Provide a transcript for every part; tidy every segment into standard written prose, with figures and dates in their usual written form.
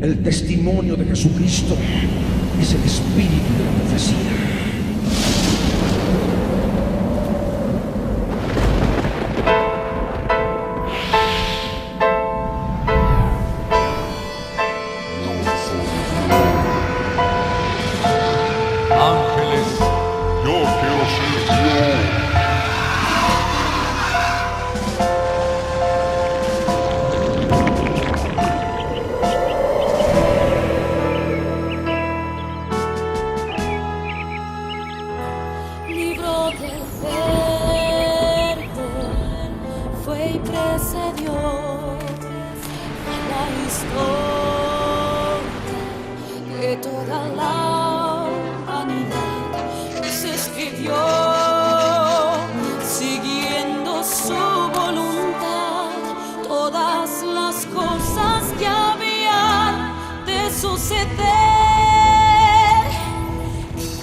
El testimonio de Jesucristo es el espíritu de la profecía.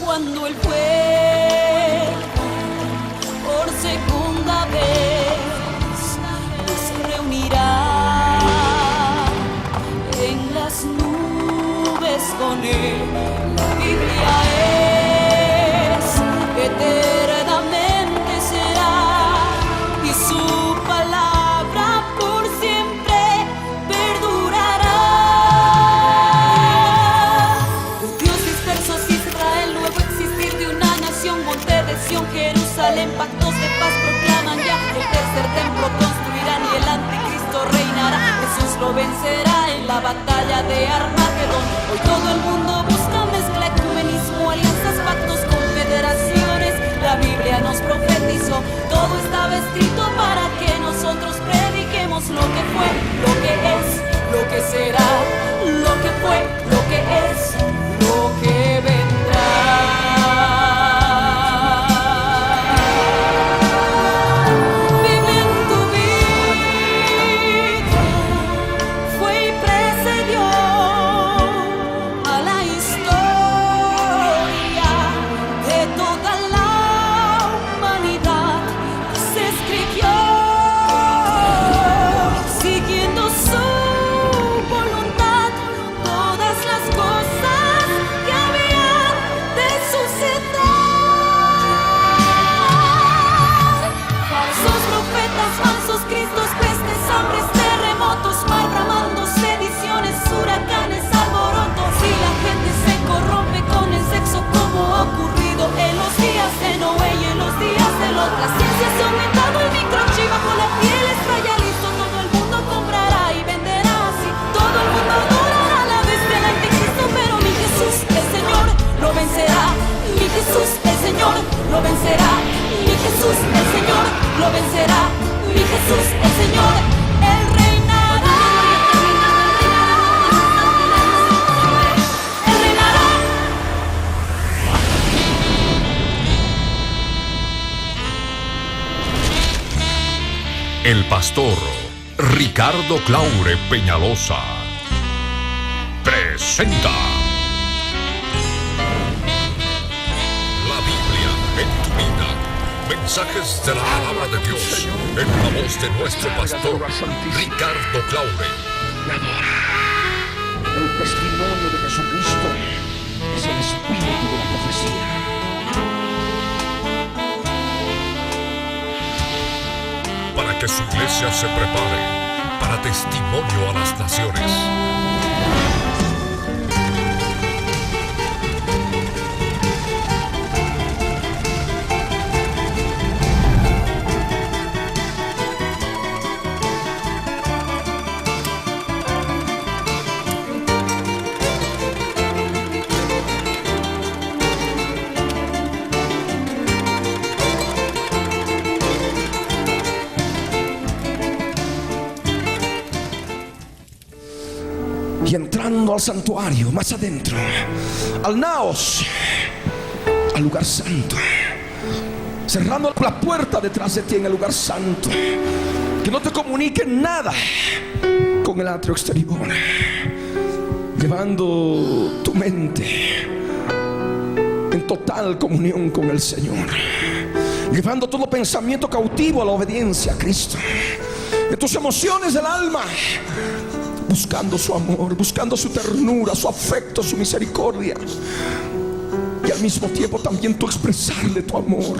Cuando Él vuelva por segunda vez, nos reunirá en las nubes con Él. La Biblia es eternamente será, y su palabra por siempre perdurará. Dios disperso Israel, nuevo existir de una nación, monte de Sión, Jerusalén, pactos de paz proclaman ya. El tercer templo construirán y el anticristo reinará. Jesús lo vencerá en la batalla de Armagedón. Hoy todo el mundo busca mezcla, ecumenismo, alianzas, pactos, confederaciones. La Biblia nos profetizó, todo estaba escrito para que nosotros prediquemos lo que fue, lo que es, lo que será, lo que fue, lo que es, lo que vendrá. Vive en tu vida, fue y precedió a la historia de toda la humanidad. Se escribió siguiendo su voluntad todas las cosas que habían de suceder. Falsos profetas, falsos cristos, pestes, hambres, terremotos, mar bramando, sediciones, huracanes, alborotos. Y la gente se corrompe con el sexo, como ha ocurrido en los días de Noé y en los días de Lot. La ciencia se ha aumentado, el microchip bajo la piel está ya listo. Todo el mundo comprará y venderá así. Todo el mundo adorará a la bestia, el anticristo. Pero mi Jesús, el Señor, lo vencerá. Mi Jesús, el Señor, lo vencerá. Mi Jesús, el Señor, lo vencerá. Mi Jesús, el Señor, Él reinará. Él reinará. El pastor Ricardo Claure Peñalosa presenta La Biblia en tu vida. Mensajes de la palabra de Dios en la voz de nuestro pastor Ricardo Claure. El testimonio de Jesucristo es el espíritu de la profecía. Para que su iglesia se prepare para testimonio a las naciones. Y entrando al santuario, más adentro, al naos, al lugar santo, cerrando la puerta detrás de ti en el lugar santo, que no te comunique nada con el atrio exterior, llevando tu mente en total comunión con el Señor, llevando todo pensamiento cautivo a la obediencia a Cristo, en tus emociones del alma, buscando su amor, buscando su ternura, su afecto, su misericordia. Y al mismo tiempo también tú expresarle tu amor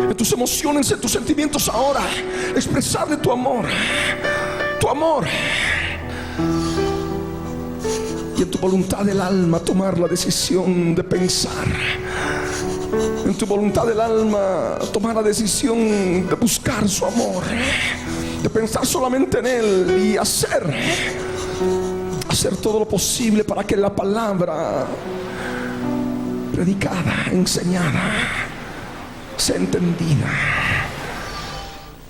en tus emociones, en tus sentimientos ahora. Expresarle tu amor. Tu amor. Y en tu voluntad del alma tomar la decisión de pensar. En tu voluntad del alma tomar la decisión de buscar su amor, de pensar solamente en Él y hacer todo lo posible para que la palabra predicada, enseñada, sea entendida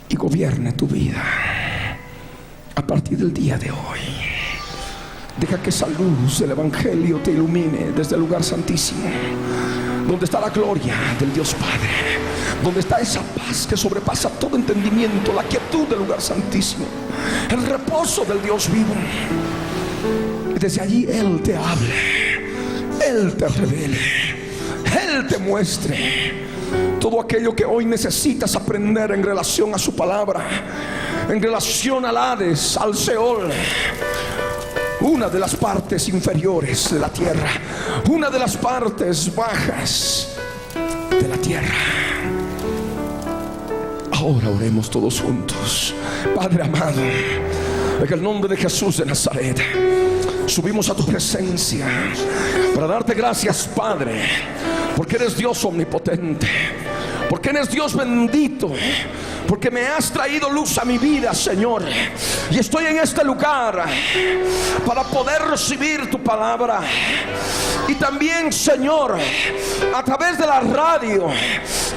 y gobierne tu vida a partir del día de hoy. Deja que esa luz del Evangelio te ilumine desde el lugar santísimo, donde está la gloria del Dios Padre, donde está esa paz que sobrepasa todo entendimiento, la quietud del lugar santísimo, el reposo del Dios vivo. Y desde allí Él te hable, Él te revele, Él te muestre todo aquello que hoy necesitas aprender en relación a su palabra, en relación al Hades, al Seol, una de las partes inferiores de la tierra, una de las partes bajas de la tierra. Ahora oremos todos juntos. Padre amado, en el nombre de Jesús de Nazaret, subimos a tu presencia para darte gracias, Padre, porque eres Dios omnipotente, porque eres Dios bendito, porque me has traído luz a mi vida, Señor. Y estoy en este lugar para poder recibir tu palabra. Y también, Señor, a través de la radio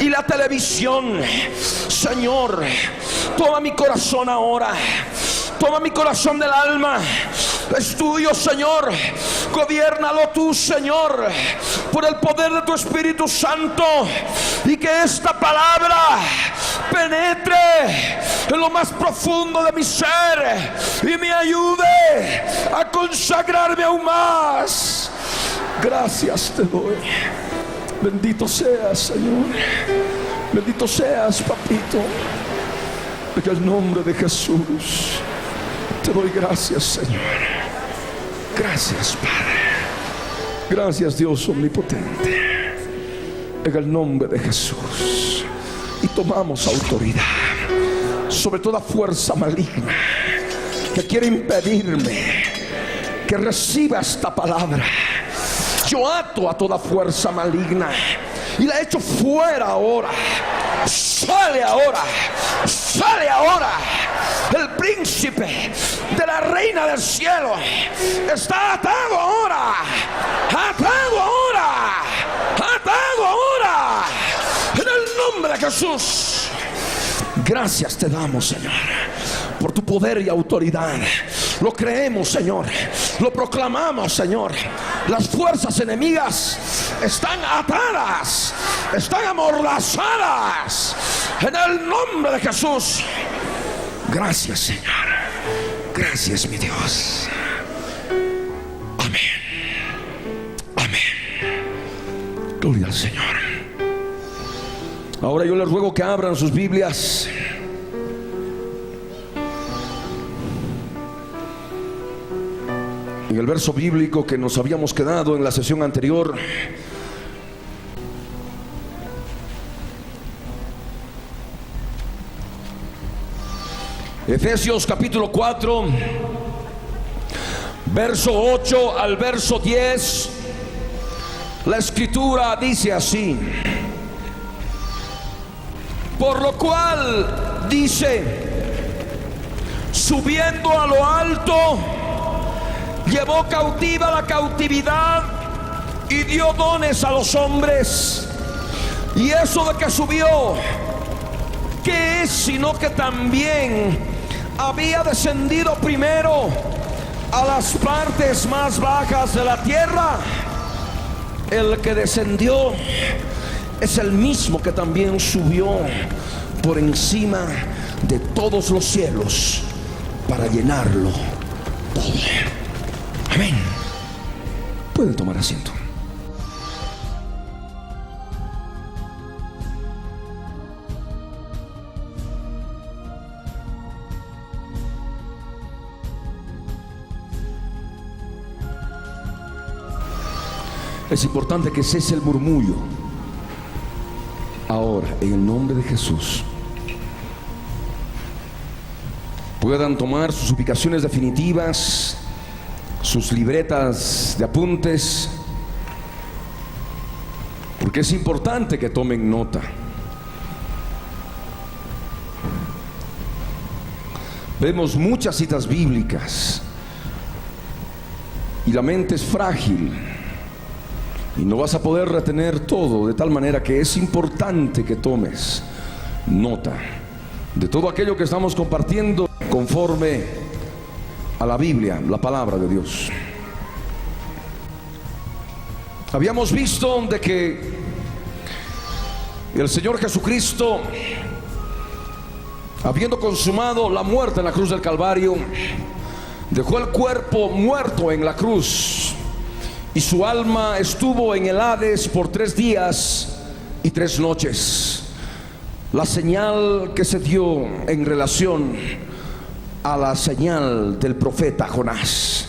y la televisión, Señor, toma mi corazón ahora. Toma mi corazón del alma. Es tuyo, Señor. Gobiérnalo tú, Señor, por el poder de tu Espíritu Santo. Y que esta palabra penetre en lo más profundo de mi ser y me ayude a consagrarme aún más. Gracias te doy. Bendito seas, Señor. Bendito seas, papito. En el nombre de Jesús te doy gracias, Señor. Gracias, Padre. Gracias, Dios omnipotente. En el nombre de Jesús. Y tomamos autoridad sobre toda fuerza maligna que quiere impedirme que reciba esta palabra. Yo ato a toda fuerza maligna y la echo fuera ahora. Sale ahora. Sale ahora. El príncipe de la reina del cielo está atado ahora. Atado ahora. Atado ahora. En el nombre de Jesús. Gracias te damos, Señor, por tu poder y autoridad. Lo creemos, Señor. Lo proclamamos, Señor. Las fuerzas enemigas están atadas, están amordazadas. En el nombre de Jesús. Gracias, Señor. Gracias, mi Dios. Amén. Amén. Gloria al Señor. Ahora yo les ruego que abran sus Biblias en el verso bíblico que nos habíamos quedado en la sesión anterior. Efesios capítulo 4, verso 8 al verso 10. La escritura dice así: por lo cual dice, subiendo a lo alto, llevó cautiva la cautividad y dio dones a los hombres. Y eso de que subió, ¿qué es sino que también había descendido primero a las partes más bajas de la tierra? El que descendió es el mismo que también subió por encima de todos los cielos para llenarlo todo. Amén. Pueden tomar asiento. Es importante que cese el murmullo. Ahora, en el nombre de Jesús, puedan tomar sus ubicaciones definitivas, sus libretas de apuntes, porque es importante que tomen nota. Vemos muchas citas bíblicas y la mente es frágil y no vas a poder retener todo, de tal manera que es importante que tomes nota de todo aquello que estamos compartiendo conforme a la Biblia, la palabra de Dios. Habíamos visto de que el Señor Jesucristo, habiendo consumado la muerte en la cruz del Calvario, dejó el cuerpo muerto en la cruz y su alma estuvo en el Hades por 3 días y 3 noches. La señal que se dio en relación a la señal del profeta Jonás.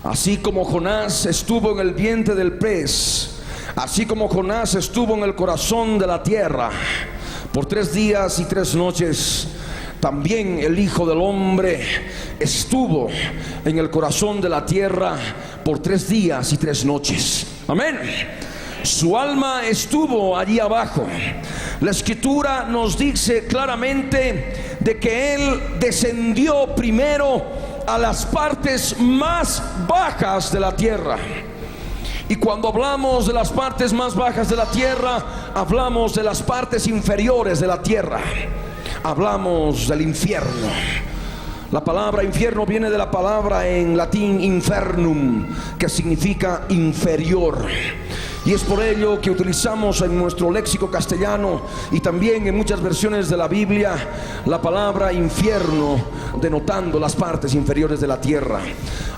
Así como Jonás estuvo en el vientre del pez, así como Jonás estuvo en el corazón de la tierra por 3 días y 3 noches, también el Hijo del Hombre estuvo en el corazón de la tierra por 3 días y 3 noches. Amén. Su alma estuvo allí abajo. La Escritura nos dice claramente de que Él descendió primero a las partes más bajas de la tierra. Y cuando hablamos de las partes más bajas de la tierra, hablamos de las partes inferiores de la tierra. Hablamos del infierno. La palabra infierno viene de la palabra en latín infernum, que significa inferior. Y es por ello que utilizamos en nuestro léxico castellano y también en muchas versiones de la Biblia la palabra infierno, denotando las partes inferiores de la tierra.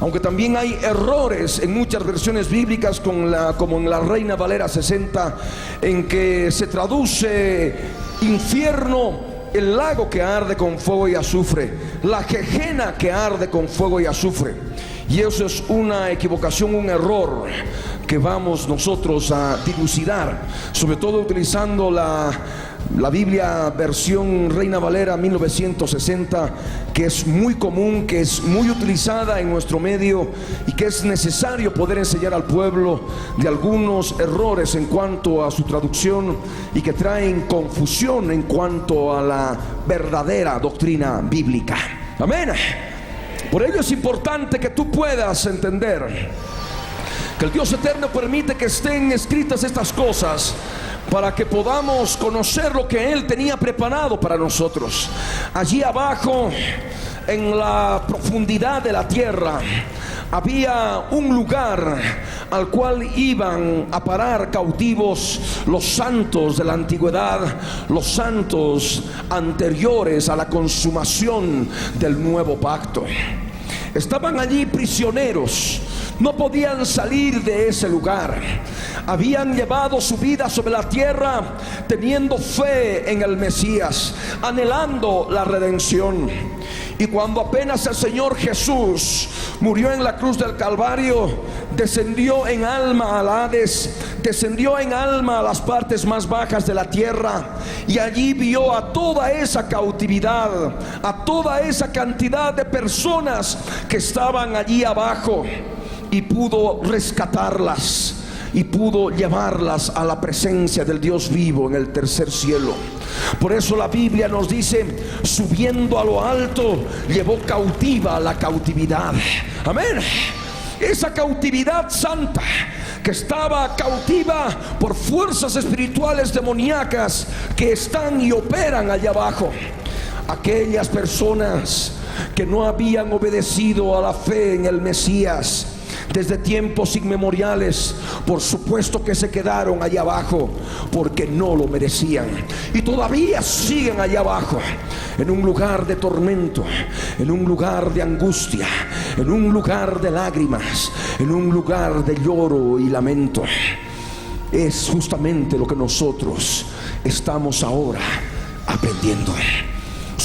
Aunque también hay errores en muchas versiones bíblicas, como en la Reina Valera 60, en que se traduce infierno el lago que arde con fuego y azufre, la Gehenna que arde con fuego y azufre. Y eso es una equivocación, un error que vamos nosotros a dilucidar, sobre todo utilizando la Biblia versión Reina Valera 1960, que es muy común, que es muy utilizada en nuestro medio y que es necesario poder enseñar al pueblo de algunos errores en cuanto a su traducción y que traen confusión en cuanto a la verdadera doctrina bíblica. Amén. Por ello es importante que tú puedas entender que el Dios eterno permite que estén escritas estas cosas para que podamos conocer lo que Él tenía preparado para nosotros. Allí abajo, en la profundidad de la tierra, había un lugar al cual iban a parar cautivos los santos de la antigüedad, los santos anteriores a la consumación del nuevo pacto. Estaban allí prisioneros, no podían salir de ese lugar. Habían llevado su vida sobre la tierra teniendo fe en el Mesías, anhelando la redención. Y cuando apenas el Señor Jesús murió en la cruz del Calvario, descendió en alma al Hades, descendió en alma a las partes más bajas de la tierra, y allí vio a toda esa cautividad, a toda esa cantidad de personas que estaban allí abajo, y pudo rescatarlas y pudo llevarlas a la presencia del Dios vivo en el tercer cielo. Por eso la Biblia nos dice: subiendo a lo alto, llevó cautiva la cautividad. Amén. Esa cautividad santa que estaba cautiva por fuerzas espirituales demoníacas que están y operan allá abajo. Aquellas personas que no habían obedecido a la fe en el Mesías desde tiempos inmemoriales, por supuesto que se quedaron allá abajo porque no lo merecían, y todavía siguen allá abajo, en un lugar de tormento, en un lugar de angustia, en un lugar de lágrimas, en un lugar de lloro y lamento. Es justamente lo que nosotros estamos ahora aprendiendo.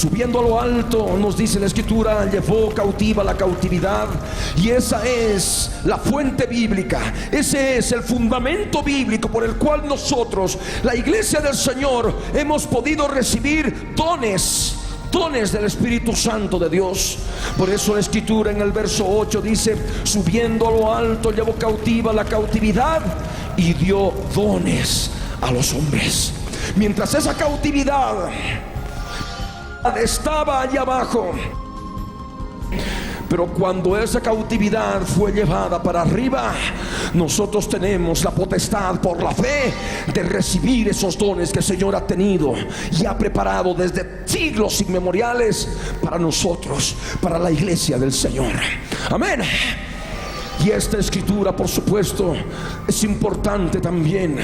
Subiendo a lo alto, nos dice la Escritura, llevó cautiva la cautividad. Y esa es la fuente bíblica, ese es el fundamento bíblico por el cual nosotros, la iglesia del Señor, hemos podido recibir dones del Espíritu Santo de Dios. Por eso la Escritura en el verso 8 dice: subiendo a lo alto, llevó cautiva la cautividad y dio dones a los hombres. Mientras esa cautividad estaba allá abajo, pero cuando esa cautividad fue llevada para arriba, nosotros tenemos la potestad por la fe de recibir esos dones que el Señor ha tenido y ha preparado desde siglos inmemoriales para nosotros, para la iglesia del Señor. Amén. Y esta escritura, por supuesto, es importante también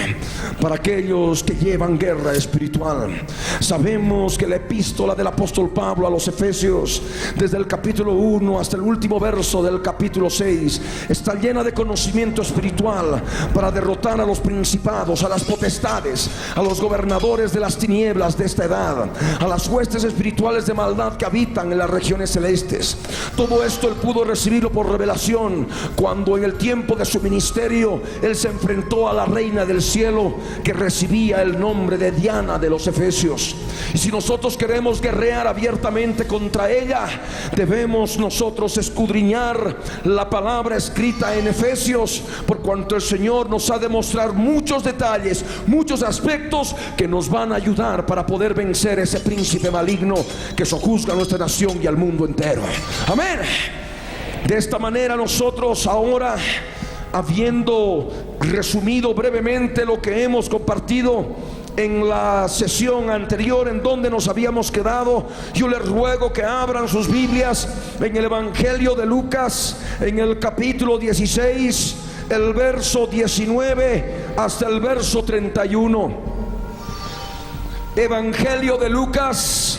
para aquellos que llevan guerra espiritual. Sabemos que la epístola del apóstol Pablo a los Efesios, desde el capítulo 1 hasta el último verso del capítulo 6, está llena de conocimiento espiritual para derrotar a los principados, a las potestades, a los gobernadores de las tinieblas de esta edad, a las huestes espirituales de maldad que habitan en las regiones celestes. Todo esto él pudo recibirlo por revelación cuando en el tiempo de su ministerio él se enfrentó a la reina del cielo, que recibía el nombre de Diana de los Efesios. Y si nosotros queremos guerrear abiertamente contra ella, debemos nosotros escudriñar la palabra escrita en Efesios, por cuanto el Señor nos ha de mostrar muchos detalles, muchos aspectos que nos van a ayudar para poder vencer ese príncipe maligno que sojuzga a nuestra nación y al mundo entero. Amén. De esta manera nosotros ahora, habiendo resumido brevemente lo que hemos compartido en la sesión anterior en donde nos habíamos quedado, yo les ruego que abran sus Biblias en el Evangelio de Lucas, en el capítulo 16, el verso 19 hasta el verso 31. Evangelio de Lucas,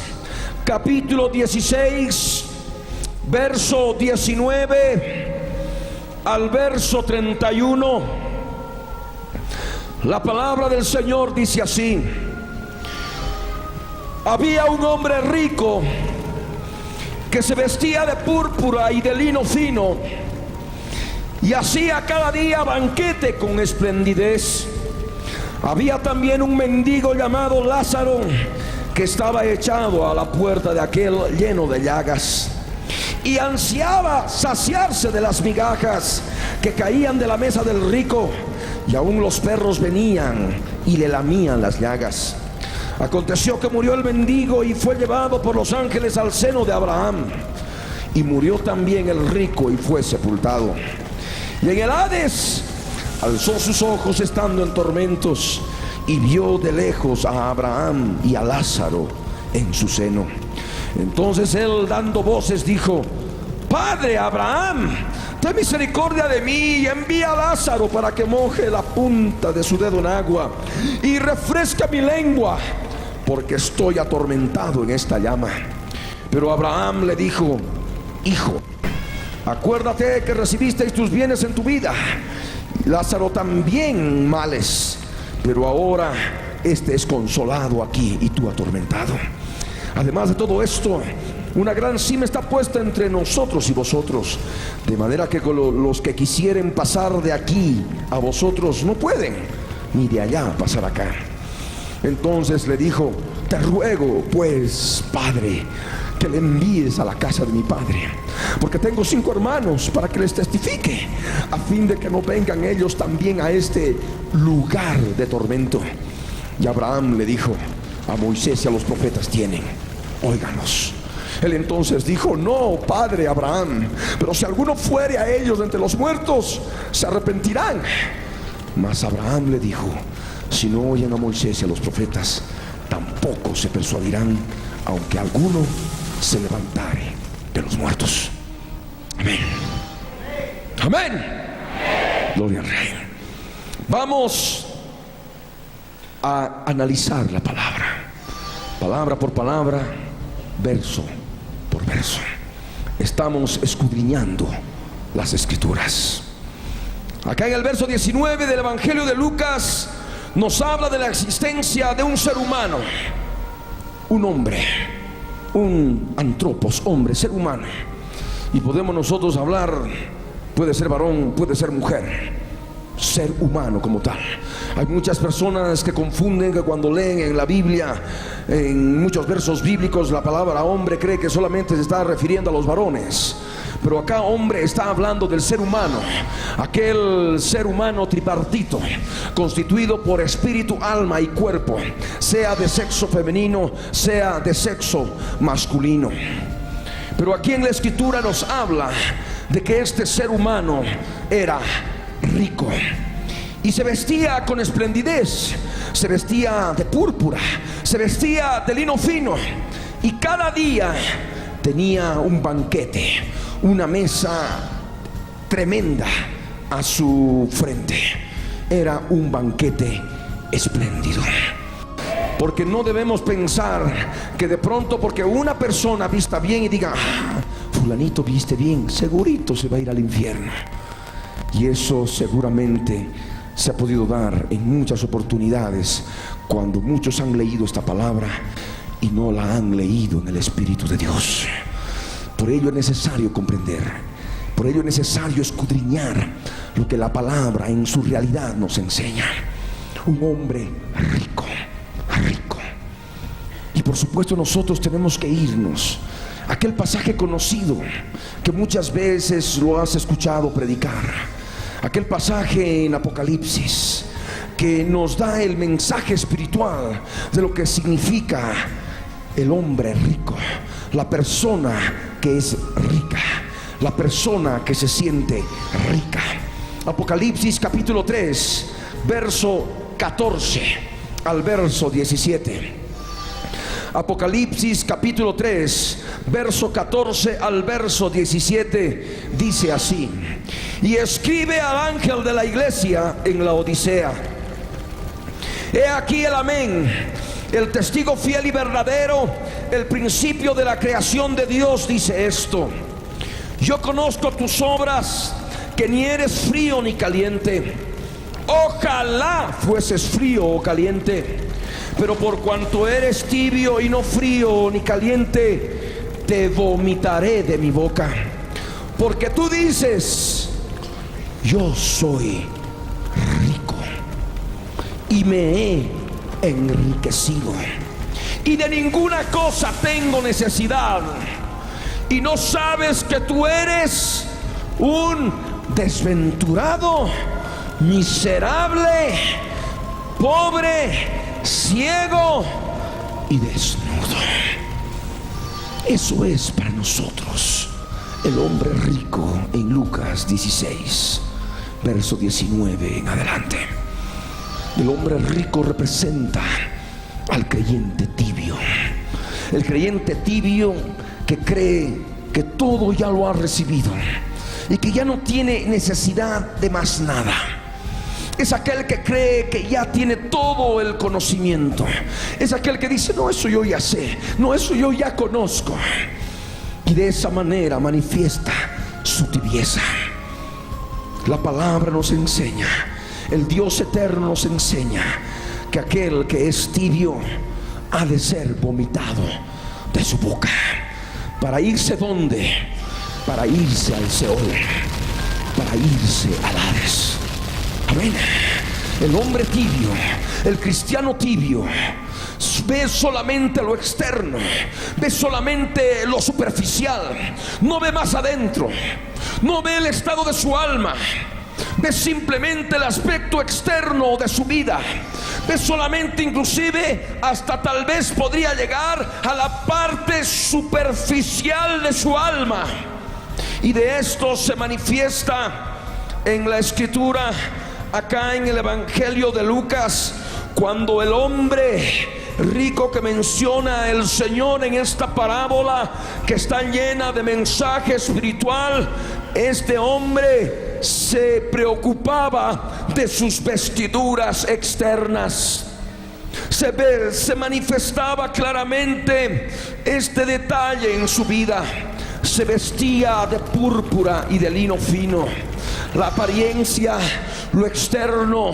capítulo 16, verso 19 al verso 31. La palabra del Señor dice así: había un hombre rico que se vestía de púrpura y de lino fino y hacía cada día banquete con esplendidez. Había también un mendigo llamado Lázaro, que estaba echado a la puerta de aquel lleno de llagas, y ansiaba saciarse de las migajas que caían de la mesa del rico, y aún los perros venían y le lamían las llagas. Aconteció que murió el mendigo y fue llevado por los ángeles al seno de Abraham. Y murió también el rico y fue sepultado. Y en el Hades alzó sus ojos estando en tormentos, y vio de lejos a Abraham y a Lázaro en su seno. Entonces él, dando voces, dijo: Padre Abraham, ten misericordia de mí y envía a Lázaro para que moje la punta de su dedo en agua y refresca mi lengua, porque estoy atormentado en esta llama. Pero Abraham le dijo: Hijo, acuérdate que recibisteis tus bienes en tu vida, y Lázaro también males, pero ahora este es consolado aquí y tú atormentado. Además de todo esto, una gran cima está puesta entre nosotros y vosotros, de manera que los que quisieren pasar de aquí a vosotros no pueden, ni de allá pasar acá. Entonces le dijo: te ruego pues, Padre, que le envíes a la casa de mi padre, porque tengo 5 hermanos, para que les testifique, a fin de que no vengan ellos también a este lugar de tormento. Y Abraham le dijo: a Moisés y a los profetas tienen, óiganos. Él entonces dijo: no, padre Abraham, pero si alguno fuere a ellos de entre los muertos, se arrepentirán. Mas Abraham le dijo: si no oyen a Moisés y a los profetas, tampoco se persuadirán, aunque alguno se levantare de los muertos. Amén. Amén. Gloria al Rey. Vamos a analizar la palabra, palabra por palabra, verso por verso. Estamos escudriñando las Escrituras. Acá en el verso 19 del Evangelio de Lucas nos habla de la existencia de un ser humano, un hombre un antropos, hombre, ser humano. Y podemos nosotros hablar, puede ser varón, puede ser mujer, ser humano como tal. Hay muchas personas que confunden, que cuando leen en la Biblia, en muchos versos bíblicos, la palabra hombre, cree que solamente se está refiriendo a los varones. Pero acá hombre está hablando del ser humano, aquel ser humano tripartito, constituido por espíritu, alma y cuerpo, sea de sexo femenino, sea de sexo masculino. Pero aquí en la escritura nos habla de que este ser humano era rico y se vestía con esplendidez, se vestía de púrpura, se vestía de lino fino, y cada día tenía un banquete, una mesa tremenda a su frente. Era un banquete espléndido. Porque no debemos pensar que de pronto porque una persona vista bien y diga, fulanito viste bien, segurito se va a ir al infierno. Y eso seguramente se ha podido dar en muchas oportunidades cuando muchos han leído esta palabra y no la han leído en el Espíritu de Dios. Por ello es necesario comprender, por ello es necesario escudriñar lo que la palabra en su realidad nos enseña. Un hombre rico, rico. Y por supuesto nosotros tenemos que irnos a aquel pasaje conocido que muchas veces lo has escuchado predicar, aquel pasaje en Apocalipsis que nos da el mensaje espiritual de lo que significa el hombre rico, la persona que es rica, la persona que se siente rica. Apocalipsis capítulo 3, verso 14 al verso 17. Apocalipsis capítulo 3, verso 14 al verso 17 dice así: y escribe al ángel de la iglesia en la Odisea: he aquí el amén, el testigo fiel y verdadero, el principio de la creación de Dios, dice esto: yo conozco tus obras, que ni eres frío ni caliente. Ojalá fueses frío o caliente, pero por cuanto eres tibio y no frío ni caliente, te vomitaré de mi boca. Porque tú dices: yo soy rico y me he enriquecido, y de ninguna cosa tengo necesidad, y no sabes que tú eres un desventurado, miserable, pobre, ciego y desnudo. Eso es para nosotros el hombre rico en Lucas 16, verso 19 en adelante. El hombre rico representa al creyente tibio, el creyente tibio que cree que todo ya lo ha recibido y que ya no tiene necesidad de más nada. Es aquel que cree que ya tiene todo el conocimiento. Es aquel que dice: no, eso yo ya sé, no, eso yo ya conozco. Y de esa manera manifiesta su tibieza. La palabra nos enseña, el Dios eterno nos enseña, que aquel que es tibio ha de ser vomitado de su boca. ¿Para irse dónde? Para irse al Seol, para irse al Hades. Amén. El hombre tibio, el cristiano tibio, ve solamente lo externo, ve solamente lo superficial, no ve más adentro, no ve el estado de su alma, ve simplemente el aspecto externo de su vida, ve solamente, inclusive hasta tal vez podría llegar a la parte superficial de su alma. Y de esto se manifiesta en la escritura, acá en el Evangelio de Lucas, cuando el hombre rico que menciona el Señor en esta parábola, que está llena de mensaje espiritual, este hombre se preocupaba de sus vestiduras externas. Se manifestaba claramente este detalle en su vida. Se vestía de púrpura y de lino fino. La apariencia, lo externo,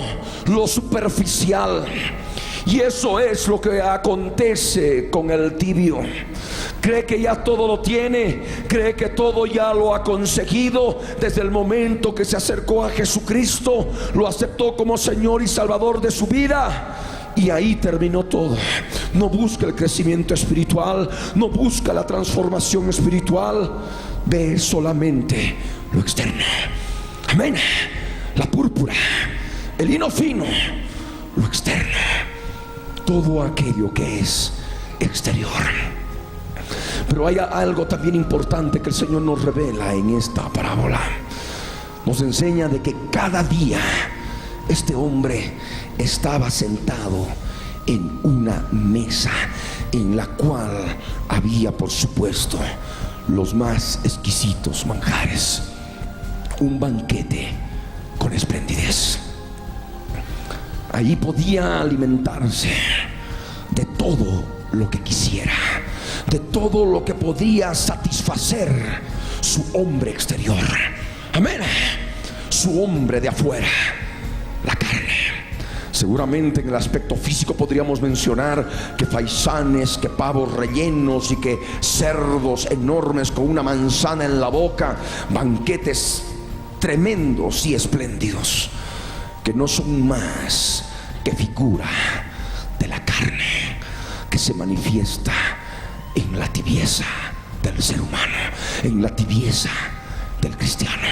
lo superficial. Y eso es lo que acontece con el tibio. Cree que ya todo lo tiene, cree que todo ya lo ha conseguido. Desde el momento que se acercó a Jesucristo, lo aceptó como Señor y Salvador de su vida, y ahí terminó todo. No busca el crecimiento espiritual, no busca la transformación espiritual, ve solamente lo externo. Amén. La púrpura, el lino fino, lo externo, todo aquello que es exterior. Pero hay algo también importante que el Señor nos revela en esta parábola. Nos enseña de que cada día este hombre estaba sentado en una mesa en la cual había, por supuesto, los más exquisitos manjares. Un banquete con esplendidez. Allí podía alimentarse de todo lo que quisiera, de todo lo que podía satisfacer su hombre exterior. Amén. Su hombre de afuera, la carne. Seguramente en el aspecto físico podríamos mencionar que faisanes, que pavos rellenos y que cerdos enormes con una manzana en la boca, banquetes tremendos y espléndidos, que no son más que figura de la carne que se manifiesta en la tibieza del ser humano, en la tibieza del cristiano.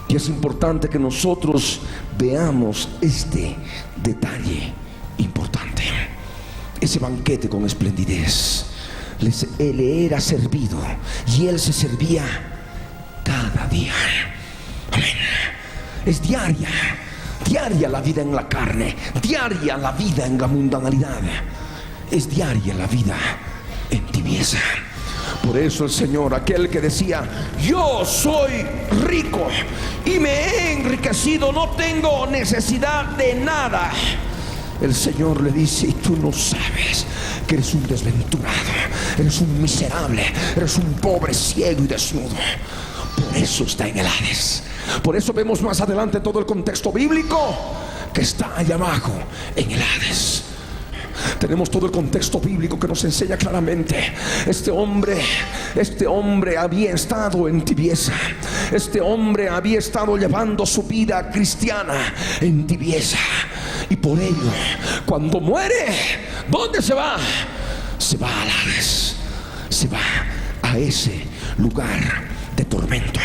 Y es importante que nosotros veamos este detalle importante. Ese banquete con esplendidez le era servido, y él se servía cada día. Amén. Es diaria la vida en la carne, diaria la vida en la mundanalidad, es diaria la vida en tibieza. Por eso el Señor, aquel que decía: yo soy rico y me he enriquecido, no tengo necesidad de nada, el Señor le dice: y tú no sabes que eres un desventurado, eres un miserable, eres un pobre, ciego y desnudo. Por eso está en el Hades. Por eso vemos más adelante todo el contexto bíblico que está allá abajo en el Hades. Tenemos todo el contexto bíblico que nos enseña claramente: este hombre había estado en tibieza. Este hombre había estado llevando su vida cristiana en tibieza. Y por ello, cuando muere, ¿dónde se va? Se va al Hades. Se va a ese lugar de tormento.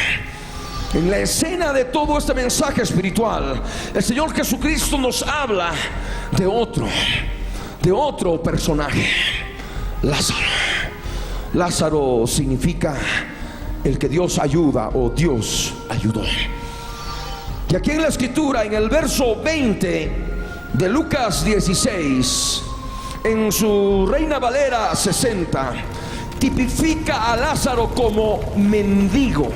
En la escena de todo este mensaje espiritual, el Señor Jesucristo nos habla de otro personaje, Lázaro. Lázaro significa el que Dios ayuda o Dios ayudó. Y aquí en la escritura, en el verso 20 de Lucas 16, en su Reina Valera 60, tipifica a Lázaro como mendigo.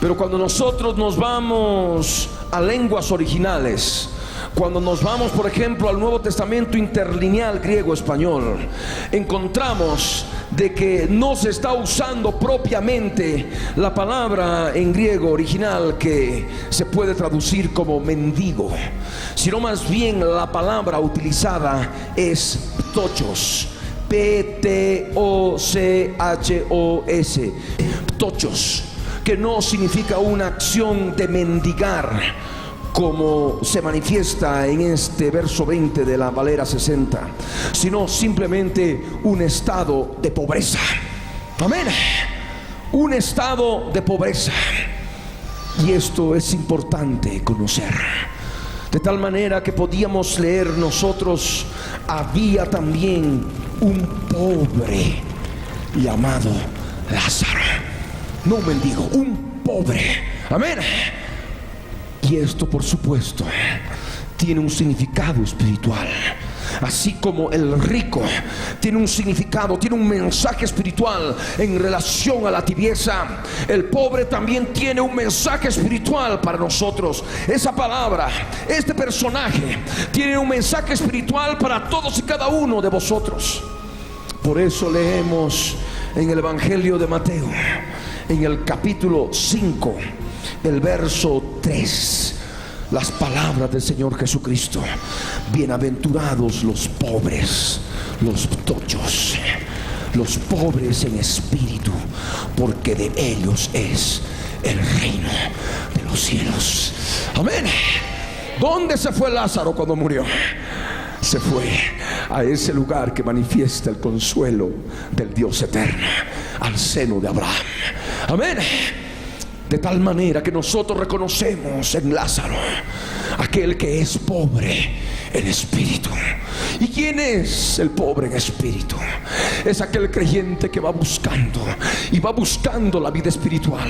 Pero cuando nosotros nos vamos a lenguas originales, cuando nos vamos, por ejemplo, al Nuevo Testamento interlineal griego-español, encontramos de que no se está usando propiamente la palabra en griego original que se puede traducir como mendigo, sino más bien la palabra utilizada es ptochos, P-T-O-C-H-O-S, ptochos, que no significa una acción de mendigar, como se manifiesta en este verso 20 de la Valera 60, sino simplemente un estado de pobreza. Amén. Un estado de pobreza. Y esto es importante conocer. De tal manera que podíamos leer nosotros: había también un pobre llamado Lázaro. No un mendigo, un pobre. Amén. Y esto, por supuesto, tiene un significado espiritual. Así como el rico tiene un significado, tiene un mensaje espiritual en relación a la tibieza, el pobre también tiene un mensaje espiritual para nosotros. Esa palabra, este personaje, tiene un mensaje espiritual para todos y cada uno de vosotros. Por eso leemos en el Evangelio de Mateo, en el capítulo 5, el verso 3, las palabras del Señor Jesucristo: bienaventurados los pobres, los tochos, los pobres en espíritu, porque de ellos es el reino de los cielos. Amén. ¿Dónde se fue Lázaro cuando murió? Se fue a ese lugar que manifiesta el consuelo del Dios eterno, al seno de Abraham. Amén. De tal manera que nosotros reconocemos en Lázaro aquel que es pobre en espíritu. ¿Y quién es el pobre en espíritu? Es aquel creyente que va buscando, y va buscando la vida espiritual,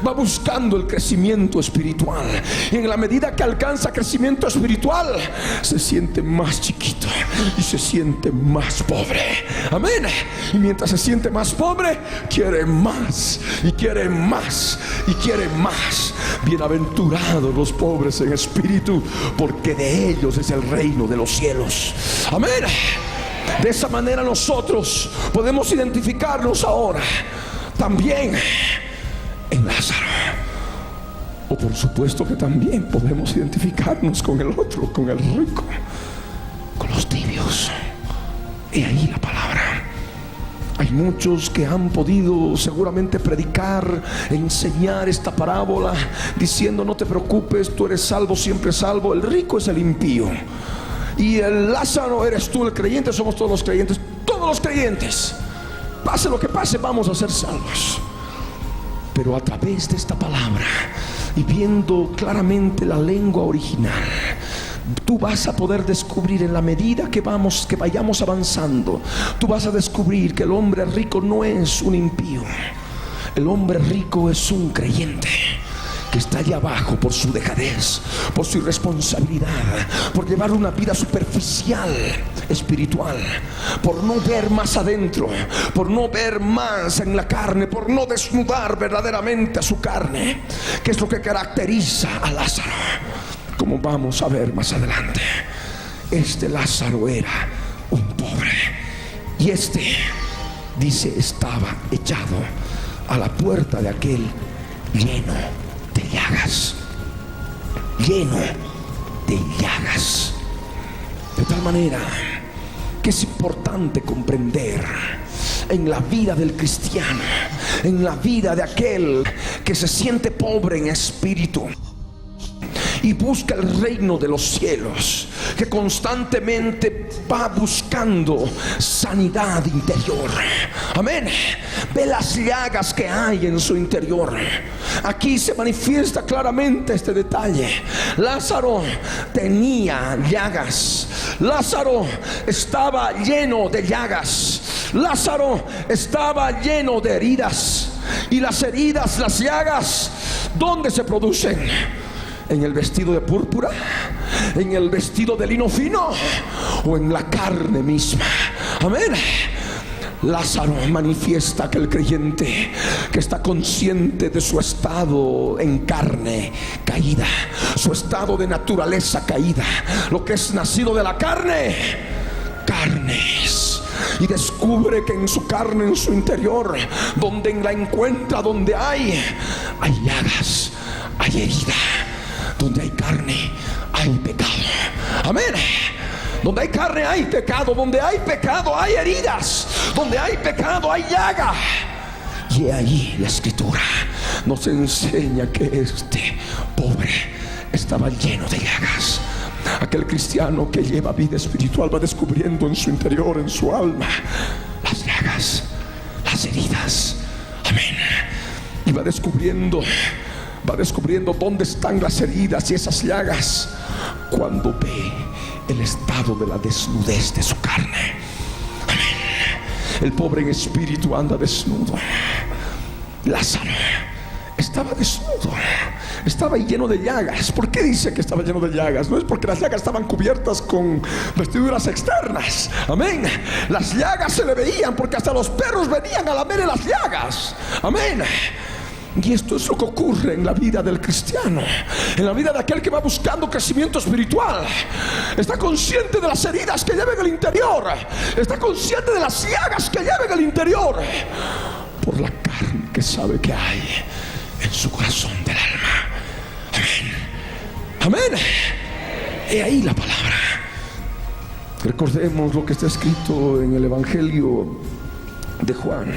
va buscando el crecimiento espiritual. Y en la medida que alcanza crecimiento espiritual, se siente más chiquito y se siente más pobre. Amén. Y mientras se siente más pobre, quiere más y quiere más y quiere más. Bienaventurados los pobres en espíritu, porque de ellos es el reino de los cielos. Amén. De esa manera nosotros podemos identificarnos ahora también en Lázaro. O por supuesto que también podemos identificarnos con el otro, con el rico, con los tibios. Y ahí la palabra. Hay muchos que han podido seguramente predicar, enseñar esta parábola diciendo: no te preocupes, tú eres salvo, siempre salvo. El rico es el impío, y el Lázaro eres tú, el creyente. Somos todos los creyentes. Todos los creyentes, pase lo que pase, vamos a ser salvos. Pero a través de esta palabra, y viendo claramente la lengua original, tú vas a poder descubrir, en la medida que vayamos avanzando, tú vas a descubrir que el hombre rico no es un impío. El hombre rico es un creyente que está allá abajo por su dejadez, por su irresponsabilidad, por llevar una vida superficial espiritual, por no ver más adentro, por no ver más en la carne, por no desnudar verdaderamente a su carne, que es lo que caracteriza a Lázaro. Como vamos a ver más adelante, este Lázaro era un pobre, y dice, estaba echado a la puerta de aquel lleno de llagas. Lleno de llagas. De tal manera que es importante comprender en la vida del cristiano, en la vida de aquel que se siente pobre en espíritu y busca el reino de los cielos, que constantemente va buscando sanidad interior. Amén. Ve las llagas que hay en su interior. Aquí se manifiesta claramente este detalle. Lázaro tenía llagas. Lázaro estaba lleno de llagas. Lázaro estaba lleno de heridas. Y las heridas, las llagas, ¿dónde se producen? ¿En el vestido de púrpura? ¿En el vestido de lino fino? ¿O en la carne misma? Amén. Lázaro manifiesta aquel creyente que está consciente de su estado en carne caída, su estado de naturaleza caída. Lo que es nacido de la carne, carnes. Y descubre que en su carne, en su interior, donde la encuentra, donde hay llagas, hay herida. Donde hay carne, hay pecado. Amén. Donde hay carne, hay pecado. Donde hay pecado, hay heridas. Donde hay pecado, hay llaga. Y ahí la escritura nos enseña que este pobre estaba lleno de llagas. Aquel cristiano que lleva vida espiritual va descubriendo en su interior, en su alma, las llagas, las heridas. Amén. Y va descubriendo dónde están las heridas y esas llagas cuando ve el estado de la desnudez de su carne. Amén. El pobre en espíritu anda desnudo. Lázaro estaba desnudo, estaba lleno de llagas. ¿Por qué dice que estaba lleno de llagas? No es porque las llagas estaban cubiertas con vestiduras externas. Amén. Las llagas se le veían porque hasta los perros venían a lamerle las llagas. Amén. Y esto es lo que ocurre en la vida del cristiano, en la vida de aquel que va buscando crecimiento espiritual. Está consciente de las heridas que lleva en el interior, está consciente de las llagas que lleva en el interior, por la carne que sabe que hay en su corazón del alma. Amén. Amén. He ahí la palabra. Recordemos lo que está escrito en el Evangelio de Juan,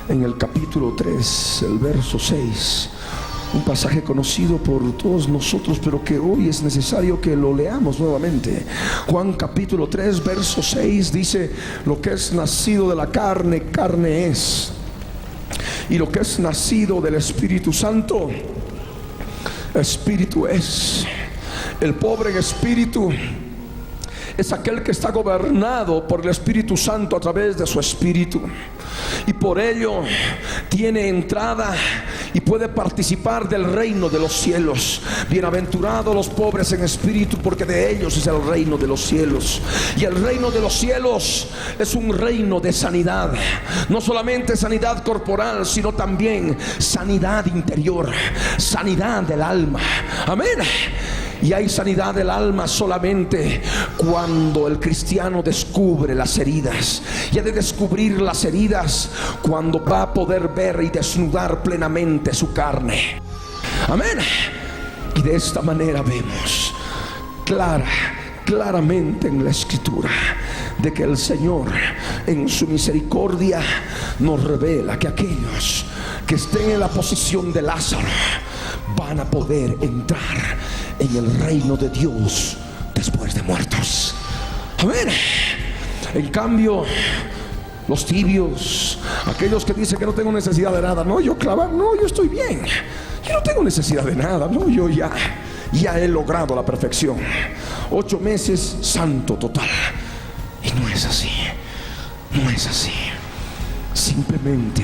en el capítulo 3, el verso 6. Un pasaje conocido por todos nosotros, pero que hoy es necesario que lo leamos nuevamente. Juan capítulo 3, verso 6 dice: lo que es nacido de la carne, carne es, y lo que es nacido del Espíritu Santo, espíritu es. El pobre en espíritu es aquel que está gobernado por el Espíritu Santo a través de su espíritu, y por ello tiene entrada y puede participar del reino de los cielos. Bienaventurados los pobres en espíritu, porque de ellos es el reino de los cielos. Y el reino de los cielos es un reino de sanidad, no solamente sanidad corporal, sino también sanidad interior, sanidad del alma. Amén. Y hay sanidad del alma solamente cuando el cristiano descubre las heridas. Y ha de descubrir las heridas cuando va a poder ver y desnudar plenamente su carne. Amén. Y de esta manera vemos claramente en la Escritura de que el Señor en su misericordia nos revela que aquellos que estén en la posición de Lázaro van a poder entrar en el reino de Dios después de muertos. Amén. En cambio, los tibios, aquellos que dicen que no tengo necesidad de nada, no, yo estoy bien, yo no tengo necesidad de nada, no, yo ya he logrado la perfección, 8 meses santo total. Y no es así, no es así. Simplemente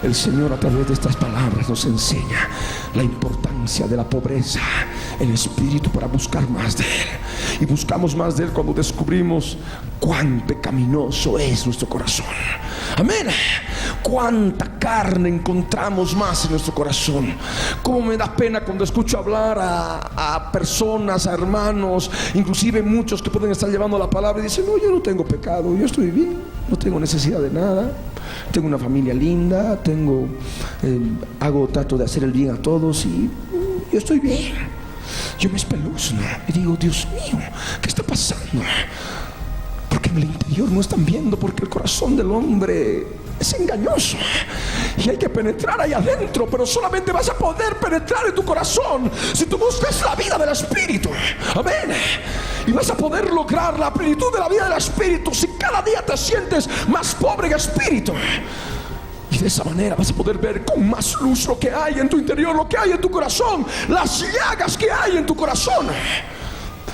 el Señor a través de estas palabras nos enseña la importancia de la pobreza en espíritu para buscar más de Él. Y buscamos más de Él cuando descubrimos cuán pecaminoso es nuestro corazón. Amén. Cuánta carne encontramos más en nuestro corazón. Cómo me da pena cuando escucho hablar a personas, a hermanos, inclusive muchos que pueden estar llevando la palabra y dicen: no, yo no tengo pecado, yo estoy bien, no tengo necesidad de nada, tengo una familia linda, trato de hacer el bien a todos y yo estoy bien. Yo me espeluzno y digo: Dios mío, ¿qué está pasando? Porque en el interior no están viendo, porque el corazón del hombre es engañoso y hay que penetrar ahí adentro, pero solamente vas a poder penetrar en tu corazón si tú buscas la vida del Espíritu. Amén. Y vas a poder lograr la plenitud de la vida del Espíritu si cada día te sientes más pobre en espíritu. Y de esa manera vas a poder ver con más luz lo que hay en tu interior, lo que hay en tu corazón, las llagas que hay en tu corazón,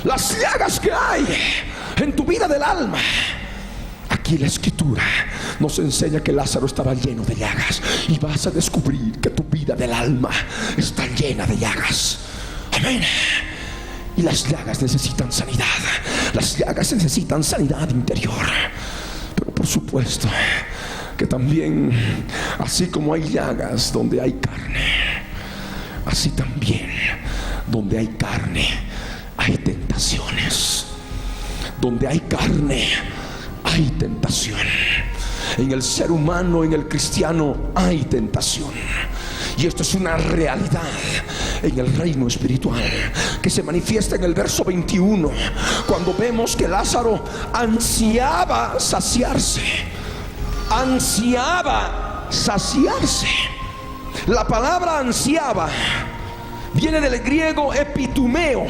las llagas que hay en tu vida del alma. Aquí la Escritura nos enseña que Lázaro estaba lleno de llagas, y vas a descubrir que tu vida del alma está llena de llagas. Amén. Y las llagas necesitan sanidad. Las llagas necesitan sanidad interior. Pero por supuesto que también, así como hay llagas donde hay carne, así también donde hay carne hay tentaciones. Donde hay carne hay tentación. En el ser humano, en el cristiano, hay tentación. Y esto es una realidad en el reino espiritual que se manifiesta en el verso 21, cuando vemos que Lázaro ansiaba saciarse. Ansiaba saciarse. La palabra ansiaba viene del griego epitumeo,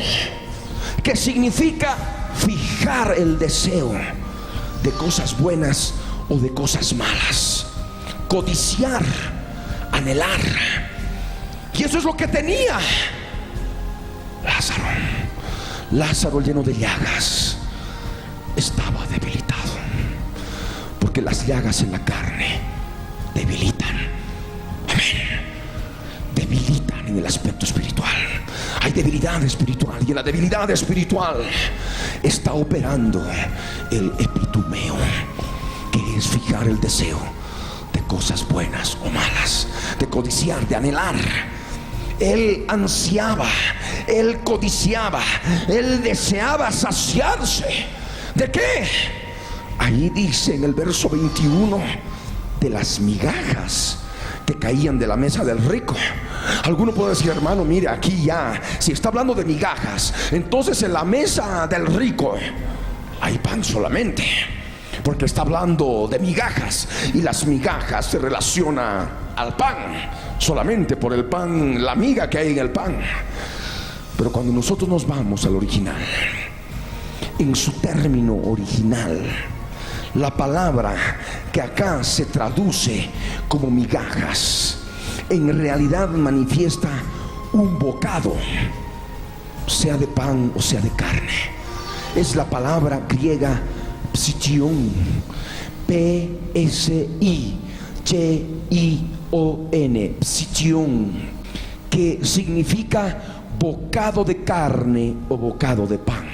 que significa fijar el deseo de cosas buenas o de cosas malas. Codiciar, anhelar. Y eso es lo que tenía Lázaro. Lázaro, lleno de llagas, estaba debilitado, porque las llagas en la carne debilitan. Amén. Debilitan en el aspecto espiritual. Hay debilidad espiritual, y en la debilidad espiritual está operando el epitumeo, que es fijar el deseo de cosas buenas o malas, de codiciar, de anhelar. Él ansiaba, él codiciaba, él deseaba saciarse. ¿De qué? Ahí dice en el verso 21, de las migajas que caían de la mesa del rico. Alguno puede decir: hermano, mire, aquí ya, si está hablando de migajas, entonces en la mesa del rico hay pan solamente, porque está hablando de migajas, y las migajas se relaciona al pan, solamente por el pan, la miga que hay en el pan. Pero cuando nosotros nos vamos al original, en su término original, la palabra que acá se traduce como migajas, en realidad manifiesta un bocado, sea de pan o sea de carne. Es la palabra griega psichion, P-S-I-C-I-O-N, psichion, que significa bocado de carne o bocado de pan.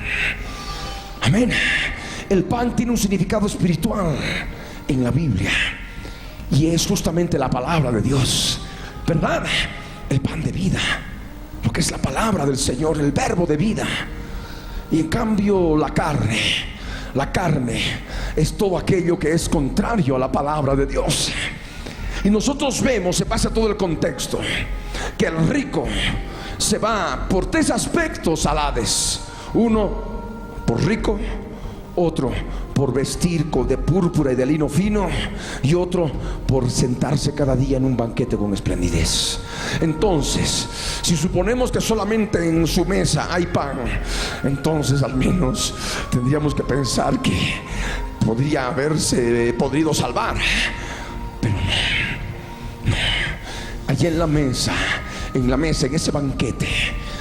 Amén. El pan tiene un significado espiritual en la Biblia, y es justamente la palabra de Dios, ¿verdad? El pan de vida, lo que es la palabra del Señor, el verbo de vida. Y en cambio la carne es todo aquello que es contrario a la palabra de Dios. Y nosotros vemos, se pasa todo el contexto, que el rico se va por tres aspectos al Hades. Uno, por rico; otro, por vestir de púrpura y de lino fino; y otro, por sentarse cada día en un banquete con esplendidez. Entonces, si suponemos que solamente en su mesa hay pan, entonces al menos tendríamos que pensar que podría haberse podido salvar. Pero no. Allí en la mesa, en ese banquete,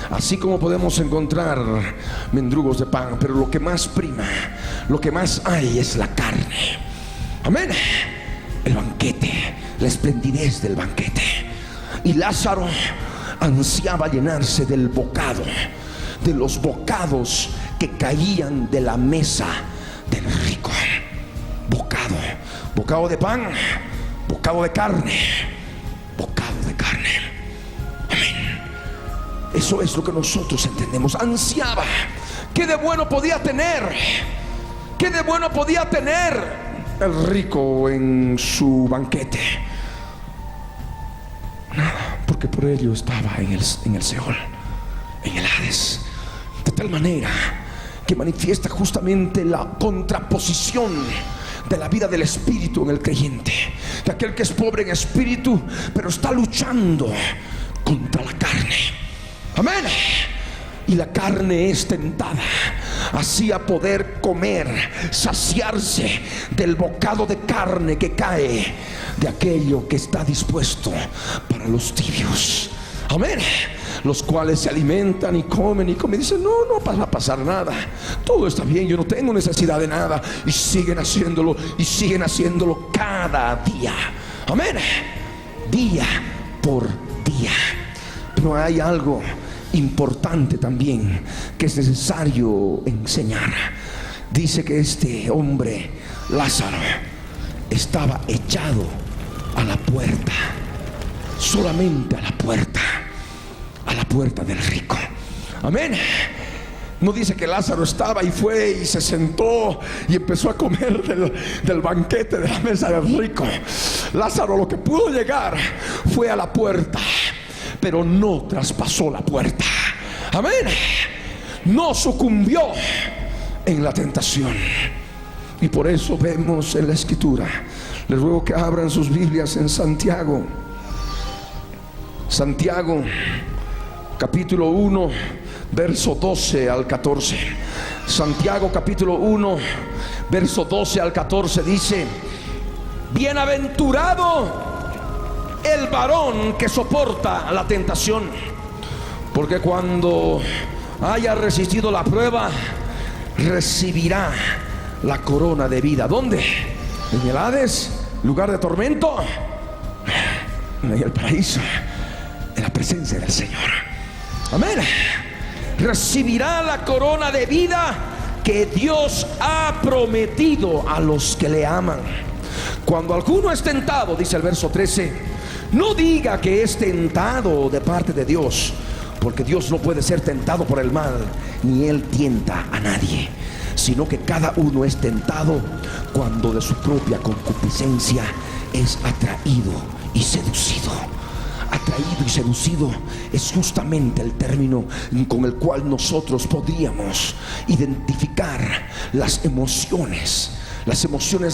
así como podemos encontrar mendrugos de pan, pero lo que más prima, lo que más hay es la carne. Amén. El banquete, la esplendidez del banquete. Y Lázaro ansiaba llenarse del bocado, de los bocados que caían de la mesa del rico. Bocado de pan, bocado de carne, bocado de carne. Amén. Eso es lo que nosotros entendemos. Ansiaba. ¿Qué de bueno podía tener? ¿Qué de bueno podía tener el rico en su banquete? Nada, porque por ello estaba en el Seol, en el Hades. De tal manera que manifiesta justamente la contraposición de la vida del espíritu en el creyente, de aquel que es pobre en espíritu, pero está luchando contra la carne. Amén. Y la carne es tentada así a poder comer, saciarse del bocado de carne que cae de aquello que está dispuesto para los tibios. Amén. Los cuales se alimentan y comen y dicen: no va a pasar nada, todo está bien, yo no tengo necesidad de nada. Y siguen haciéndolo cada día. Amén. Día por día. Pero hay algo importante también que es necesario enseñar. Dice que este hombre, Lázaro, estaba echado a la puerta, solamente a la puerta del rico. Amén. No dice que Lázaro estaba y fue y se sentó y empezó a comer del banquete de la mesa del rico. Lázaro lo que pudo llegar fue a la puerta, pero no traspasó la puerta. Amén. No sucumbió en la tentación. Y por eso vemos en la escritura, les ruego que abran sus Biblias en Santiago capítulo 1, verso 12 al 14. Santiago capítulo 1, verso 12 al 14 dice: bienaventurado el varón que soporta la tentación, porque cuando haya resistido la prueba, recibirá la corona de vida. ¿Dónde? ¿En el Hades? ¿Lugar de tormento? En el paraíso, en la presencia del Señor. Amén. Recibirá la corona de vida que Dios ha prometido a los que le aman. Cuando alguno es tentado, dice el verso 13, no diga que es tentado de parte de Dios, porque Dios no puede ser tentado por el mal, ni Él tienta a nadie, sino que cada uno es tentado cuando de su propia concupiscencia es atraído y seducido. Atraído y seducido es justamente el término con el cual nosotros podríamos identificar las emociones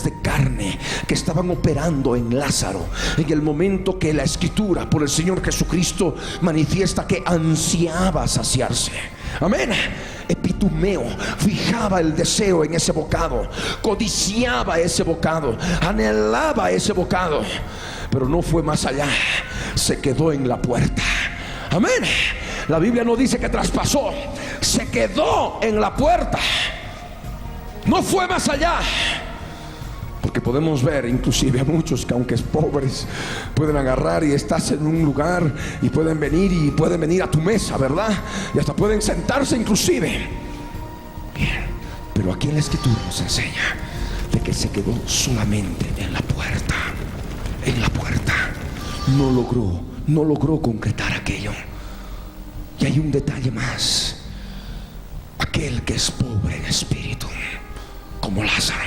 de carne que estaban operando en Lázaro en el momento que la Escritura por el Señor Jesucristo manifiesta que ansiaba saciarse. Amén. Epitumeo, fijaba el deseo en ese bocado, codiciaba ese bocado, anhelaba ese bocado, pero no fue más allá, se quedó en la puerta. Amén. La Biblia no dice que traspasó, se quedó en la puerta, no fue más allá. Porque podemos ver inclusive a muchos que aunque pobres pueden agarrar y estás en un lugar y pueden venir a tu mesa, ¿verdad? Y hasta pueden sentarse inclusive. Bien, pero aquí en la Escritura nos enseña de que se quedó solamente en la puerta. En la puerta. No logró concretar aquello. Y hay un detalle más. Aquel que es pobre en espíritu, como Lázaro,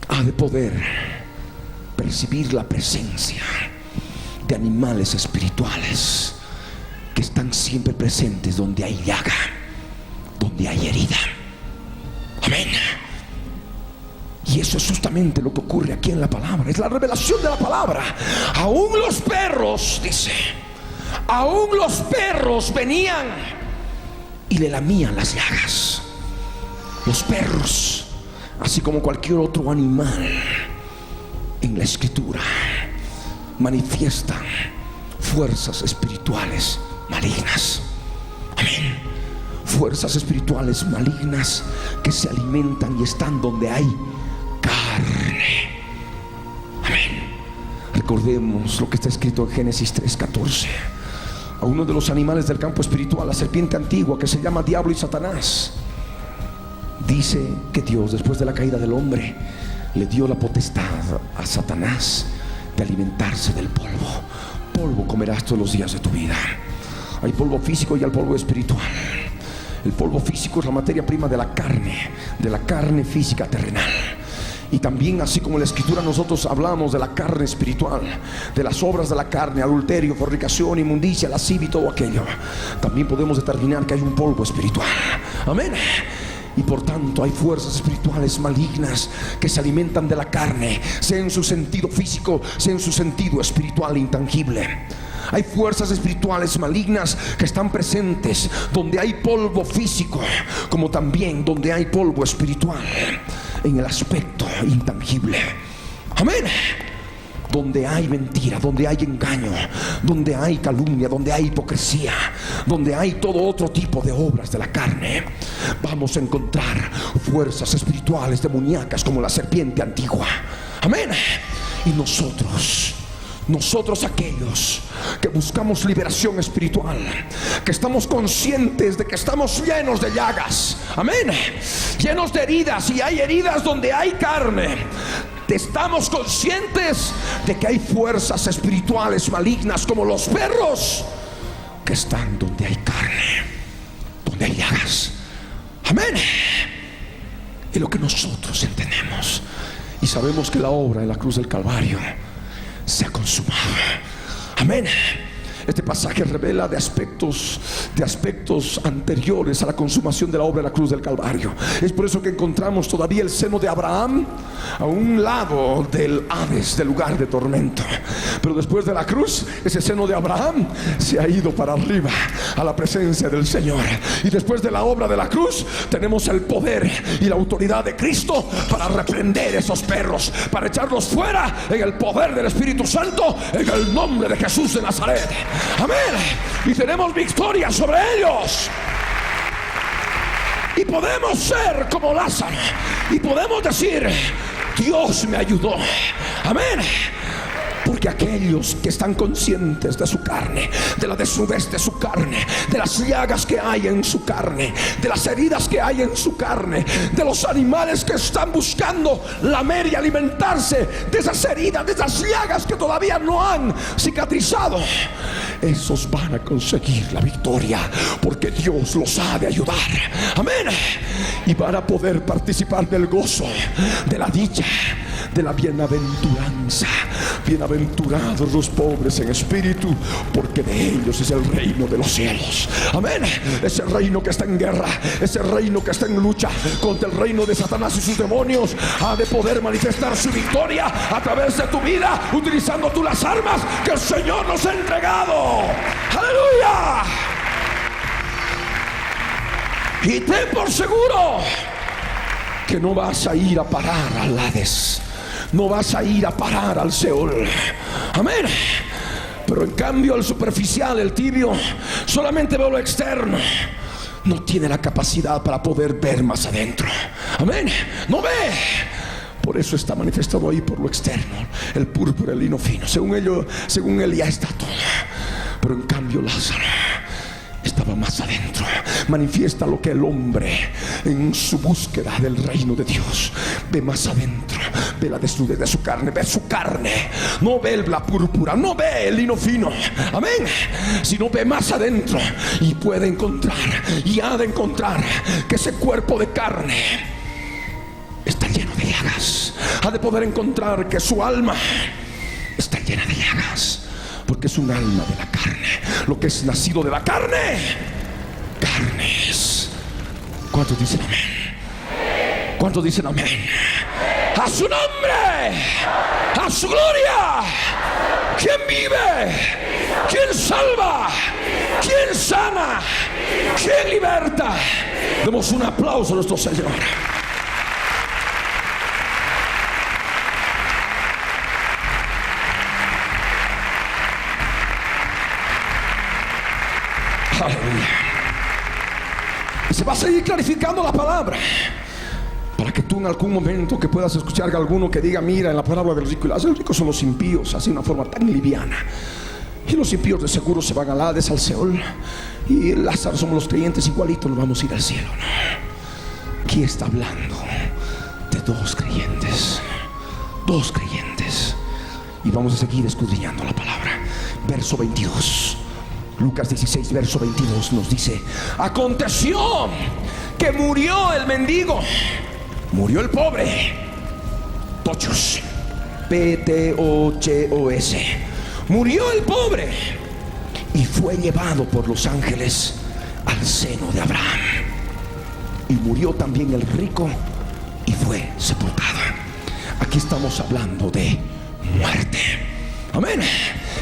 ha de poder percibir la presencia de animales espirituales que están siempre presentes donde hay llaga, donde hay herida. Amén. Y eso es justamente lo que ocurre aquí en la palabra. Es la revelación de la palabra. Aún los perros, dice, aún los perros venían y le lamían las llagas. Los perros, así como cualquier otro animal en la Escritura, manifiestan fuerzas espirituales malignas. Amén. Fuerzas espirituales malignas que se alimentan y están donde hay carne. Amén. Recordemos lo que está escrito en Génesis 3:14. A uno de los animales del campo espiritual, la serpiente antigua que se llama Diablo y Satanás, dice que Dios, después de la caída del hombre, le dio la potestad a Satanás de alimentarse del polvo. Polvo comerás todos los días de tu vida. Hay polvo físico y hay polvo espiritual. El polvo físico es la materia prima de la carne física terrenal. Y también, así como en la Escritura nosotros hablamos de la carne espiritual, de las obras de la carne, adulterio, fornicación, inmundicia, lascivia y todo aquello, también podemos determinar que hay un polvo espiritual. Amén. Y por tanto hay fuerzas espirituales malignas que se alimentan de la carne, sea en su sentido físico, sea en su sentido espiritual intangible. Hay fuerzas espirituales malignas que están presentes donde hay polvo físico, como también donde hay polvo espiritual en el aspecto intangible. Amén. Donde hay mentira, donde hay engaño, donde hay calumnia, donde hay hipocresía, donde hay todo otro tipo de obras de la carne, vamos a encontrar fuerzas espirituales demoníacas como la serpiente antigua. Amén. Y nosotros aquellos que buscamos liberación espiritual, que estamos conscientes de que estamos llenos de llagas, amén, llenos de heridas, y hay heridas donde hay carne, estamos conscientes de que hay fuerzas espirituales malignas como los perros que están donde hay carne, donde hay llagas. Amén. Y lo que nosotros entendemos y sabemos que la obra en la cruz del Calvario se ha consumado. Amén. Este pasaje revela de aspectos anteriores a la consumación de la obra de la cruz del Calvario. Es por eso que encontramos todavía el seno de Abraham a un lado del Hades, del lugar de tormento. Pero después de la cruz, ese seno de Abraham se ha ido para arriba a la presencia del Señor. Y después de la obra de la cruz, tenemos el poder y la autoridad de Cristo para reprender esos perros, para echarlos fuera en el poder del Espíritu Santo, en el nombre de Jesús de Nazaret. Amén. Y tenemos victoria sobre ellos. Y podemos ser como Lázaro. Y podemos decir: Dios me ayudó. Amén. Porque aquellos que están conscientes de su carne, de la desnudez de su carne, de las llagas que hay en su carne, de las heridas que hay en su carne, de los animales que están buscando lamer y alimentarse de esas heridas, de esas llagas que todavía no han cicatrizado, esos van a conseguir la victoria, porque Dios los ha de ayudar. Amén. Y van a poder participar del gozo, de la dicha, de la bienaventuranza. Bienaventurados los pobres en espíritu, porque de ellos es el reino de los cielos. Amén. Ese reino que está en guerra, ese reino que está en lucha contra el reino de Satanás y sus demonios, ha de poder manifestar su victoria a través de tu vida, utilizando tú las armas que el Señor nos ha entregado. ¡Aleluya! Y ten por seguro que no vas a ir a parar al Hades, no vas a ir a parar al Seol. Amén. Pero en cambio el superficial, el tibio, solamente ve lo externo, no tiene la capacidad para poder ver más adentro. Amén. No ve. Por eso está manifestado ahí por lo externo, el púrpura, el lino fino. Según él ya está todo. Pero en cambio Lázaro estaba más adentro. Manifiesta lo que el hombre en su búsqueda del reino de Dios ve más adentro. Ve la desnudez de su carne, ve su carne. No ve la púrpura, no ve el lino fino. Amén. Sino ve más adentro y puede encontrar, y ha de encontrar, que ese cuerpo de carne está lleno de llagas. Ha de poder encontrar que su alma está llena de llagas, porque es un alma de la carne. Lo que es nacido de la carne, carne es. ¿Cuántos dicen amén? ¿Cuántos dicen amén? A su nombre, a su gloria. ¿Quién vive? ¿Quién salva? ¿Quién sana? ¿Quién liberta? Demos un aplauso a nuestro Señor. Aleluya. Y se va a seguir clarificando la palabra, para que tú en algún momento que puedas escuchar a alguno que diga: mira, en la parábola del rico y Lázaro, los ricos son los impíos, así de una forma tan liviana, y los impíos de seguro se van al Hades, al Seol, y Lázaro somos los creyentes, igualitos nos vamos a ir al cielo. No. Aquí está hablando de dos creyentes, y vamos a seguir escudriñando la palabra. Verso 22, Lucas 16, verso 22 nos dice: aconteció que murió el mendigo, murió el pobre, Tochos, P-T-O-C-O-S, murió el pobre y fue llevado por los ángeles al seno de Abraham. Y murió también el rico y fue sepultado. Aquí estamos hablando de muerte. Amén.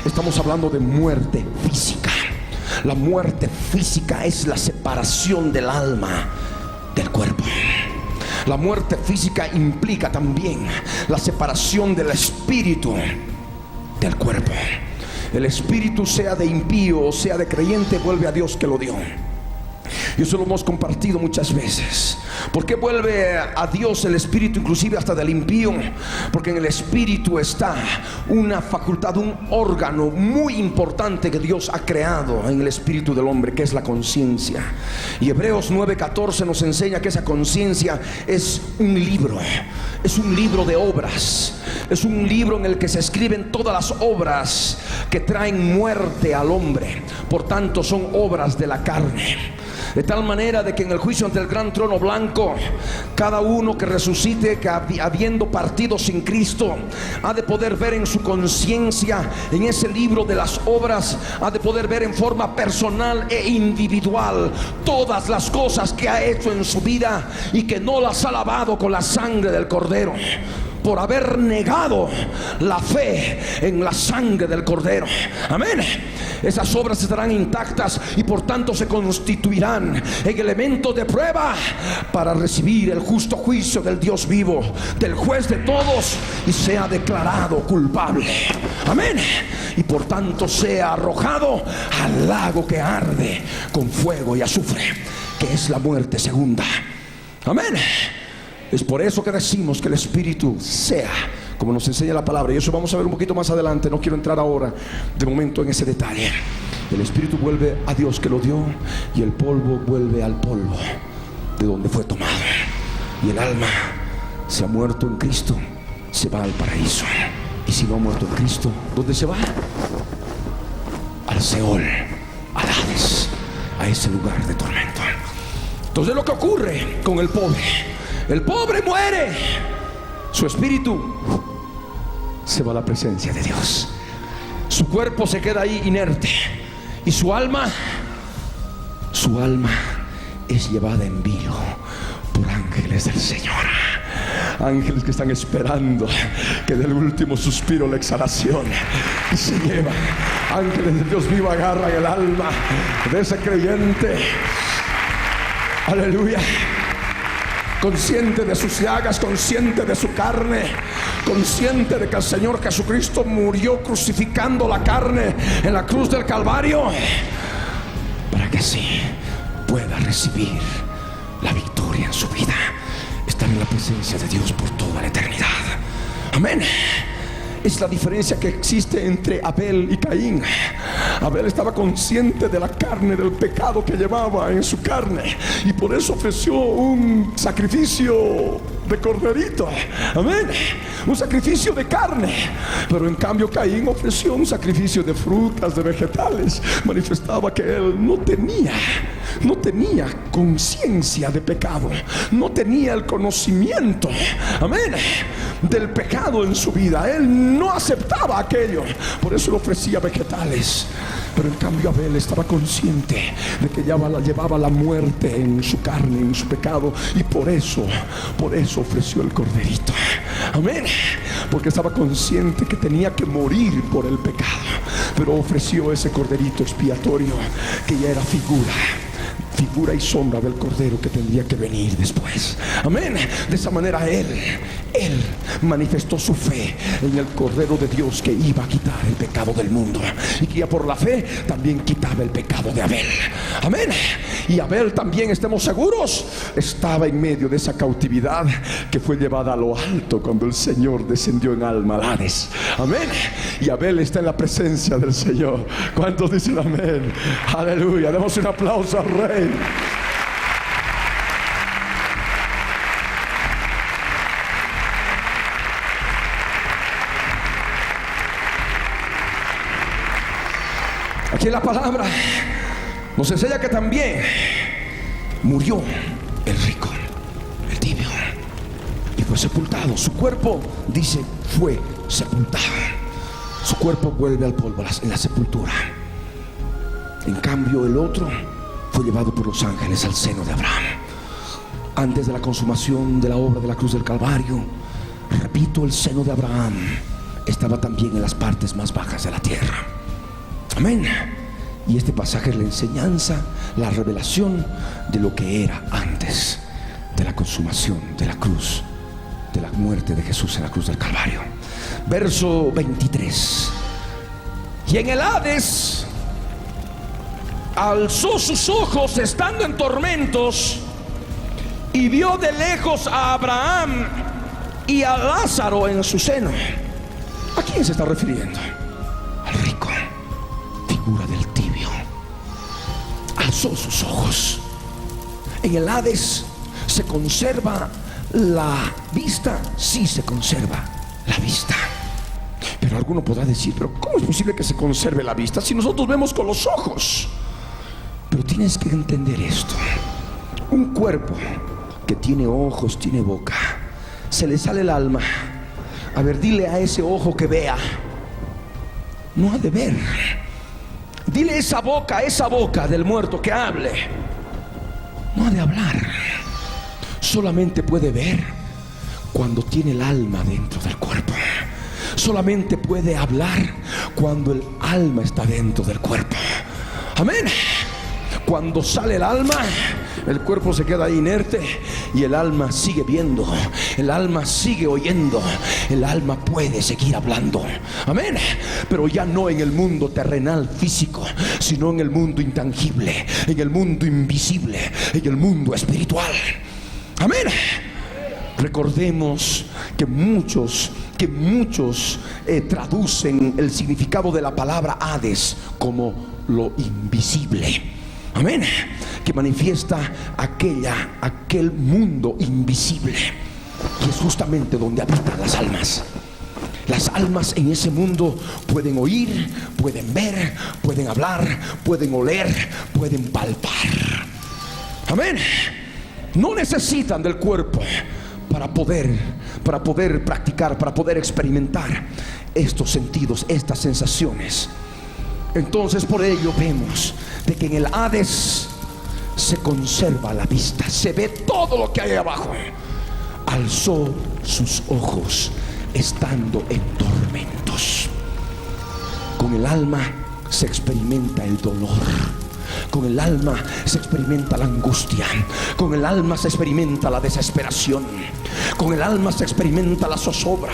Estamos hablando de muerte física. La muerte física es la separación del alma del cuerpo. La muerte física implica también la separación del espíritu del cuerpo. El espíritu, sea de impío o sea de creyente, vuelve a Dios que lo dio. Y eso lo hemos compartido muchas veces. ¿Por qué vuelve a Dios el espíritu inclusive hasta del impío? Porque en el espíritu está una facultad, un órgano muy importante que Dios ha creado en el espíritu del hombre, que es la conciencia. Y Hebreos 9:14 nos enseña que esa conciencia es un libro de obras. Es un libro en el que se escriben todas las obras que traen muerte al hombre. Por tanto, son obras de la carne. De tal manera de que en el juicio ante el gran trono blanco, cada uno que resucite, que habiendo partido sin Cristo, ha de poder ver en su conciencia, en ese libro de las obras, ha de poder ver en forma personal e individual todas las cosas que ha hecho en su vida y que no las ha lavado con la sangre del Cordero, por haber negado la fe en la sangre del Cordero. Amén. Esas obras estarán intactas y por tanto se constituirán en elementos de prueba para recibir el justo juicio del Dios vivo, del juez de todos, y sea declarado culpable. Amén. Y por tanto sea arrojado al lago que arde con fuego y azufre, que es la muerte segunda. Amén. Es por eso que decimos que el espíritu sea, como nos enseña la palabra, y eso vamos a ver un poquito más adelante. No quiero entrar ahora de momento en ese detalle. El espíritu vuelve a Dios que lo dio, y el polvo vuelve al polvo de donde fue tomado. Y el alma, si ha muerto en Cristo, se va al paraíso. Y si no ha muerto en Cristo, ¿dónde se va? Al Seol, al Hades, a ese lugar de tormento. Entonces, lo que ocurre con el pobre muere su espíritu se va a la presencia de Dios. Su cuerpo se queda ahí inerte. Y su alma es llevada en vilo por ángeles del Señor. Ángeles que están esperando que del último suspiro la exhalación y se lleva. Ángeles de Dios vivo agarran el alma de ese creyente. Aleluya. Consciente de sus llagas, consciente de su carne, consciente de que el Señor Jesucristo murió crucificando la carne en la cruz del Calvario, para que así pueda recibir la victoria en su vida. Estar en la presencia de Dios por toda la eternidad. Amén. Es la diferencia que existe entre Abel y Caín. Abel estaba consciente de la carne, del pecado que llevaba en su carne, y por eso ofreció un sacrificio de corderito. Amén. Un sacrificio de carne. Pero en cambio Caín ofreció un sacrificio de frutas, de vegetales. Manifestaba que él no tenía conciencia de pecado, no tenía el conocimiento, amén, del pecado en su vida. Él no aceptaba aquello, por eso le ofrecía vegetales. Pero en cambio Abel estaba consciente de que llevaba la muerte en su carne, en su pecado, y por eso ofreció el corderito. Amén. Porque estaba consciente que tenía que morir por el pecado, pero ofreció ese corderito expiatorio que ya era figura y sombra del cordero que tendría que venir después. Amén. De esa manera él manifestó su fe en el Cordero de Dios que iba a quitar el pecado del mundo, y que ya por la fe también quitaba el pecado de Abel. Amén. Y Abel también, estemos seguros, estaba en medio de esa cautividad que fue llevada a lo alto cuando el Señor descendió en alma al Hades. Amén. Y Abel está en la presencia del Señor. ¿Cuántos dicen amén? Aleluya. Demos un aplauso al Rey. Aquí en la palabra nos enseña que también murió el rico, el tibio, y fue sepultado. Su cuerpo, dice, fue sepultado. Su cuerpo vuelve al polvo en la sepultura. En cambio el otro fue llevado por los ángeles al seno de Abraham. Antes de la consumación de la obra de la cruz del Calvario, repito, el seno de Abraham estaba también en las partes más bajas de la tierra. Amén. Y este pasaje es la enseñanza, la revelación de lo que era antes de la consumación de la cruz, de la muerte de Jesús en la cruz del Calvario. Verso 23. Y en el Hades alzó sus ojos estando en tormentos y vio de lejos a Abraham y a Lázaro en su seno. ¿A quién se está refiriendo? Al rico, figura del tibio. Alzó sus ojos. En el Hades se conserva la vista. Sí, se conserva la vista. Pero alguno podrá decir, pero ¿cómo es posible que se conserve la vista si nosotros vemos con los ojos? Pero tienes que entender esto. Un cuerpo que tiene ojos, tiene boca, se le sale el alma. A ver, dile a ese ojo que vea. No ha de ver. Dile a esa boca del muerto que hable. No ha de hablar. Solamente puede ver cuando tiene el alma dentro del cuerpo. Solamente puede hablar cuando el alma está dentro del cuerpo. Amén. Cuando sale el alma, el cuerpo se queda inerte y el alma sigue viendo, el alma sigue oyendo, el alma puede seguir hablando. Amén. Pero ya no en el mundo terrenal físico, sino en el mundo intangible, en el mundo invisible, en el mundo espiritual. Amén. Recordemos que muchos traducen el significado de la palabra Hades como lo invisible. Amén. Que manifiesta aquel mundo invisible, y es justamente donde habitan las almas. Las almas en ese mundo pueden oír, pueden ver, pueden hablar, pueden oler, pueden palpar. Amén. No necesitan del cuerpo para poder para poder practicar, para poder experimentar estos sentidos, estas sensaciones. Entonces por ello vemos de que en el Hades se conserva la vista, se ve todo lo que hay abajo. Alzó sus ojos estando en tormentos. Con el alma se experimenta el dolor, con el alma se experimenta la angustia, con el alma se experimenta la desesperación, con el alma se experimenta la zozobra,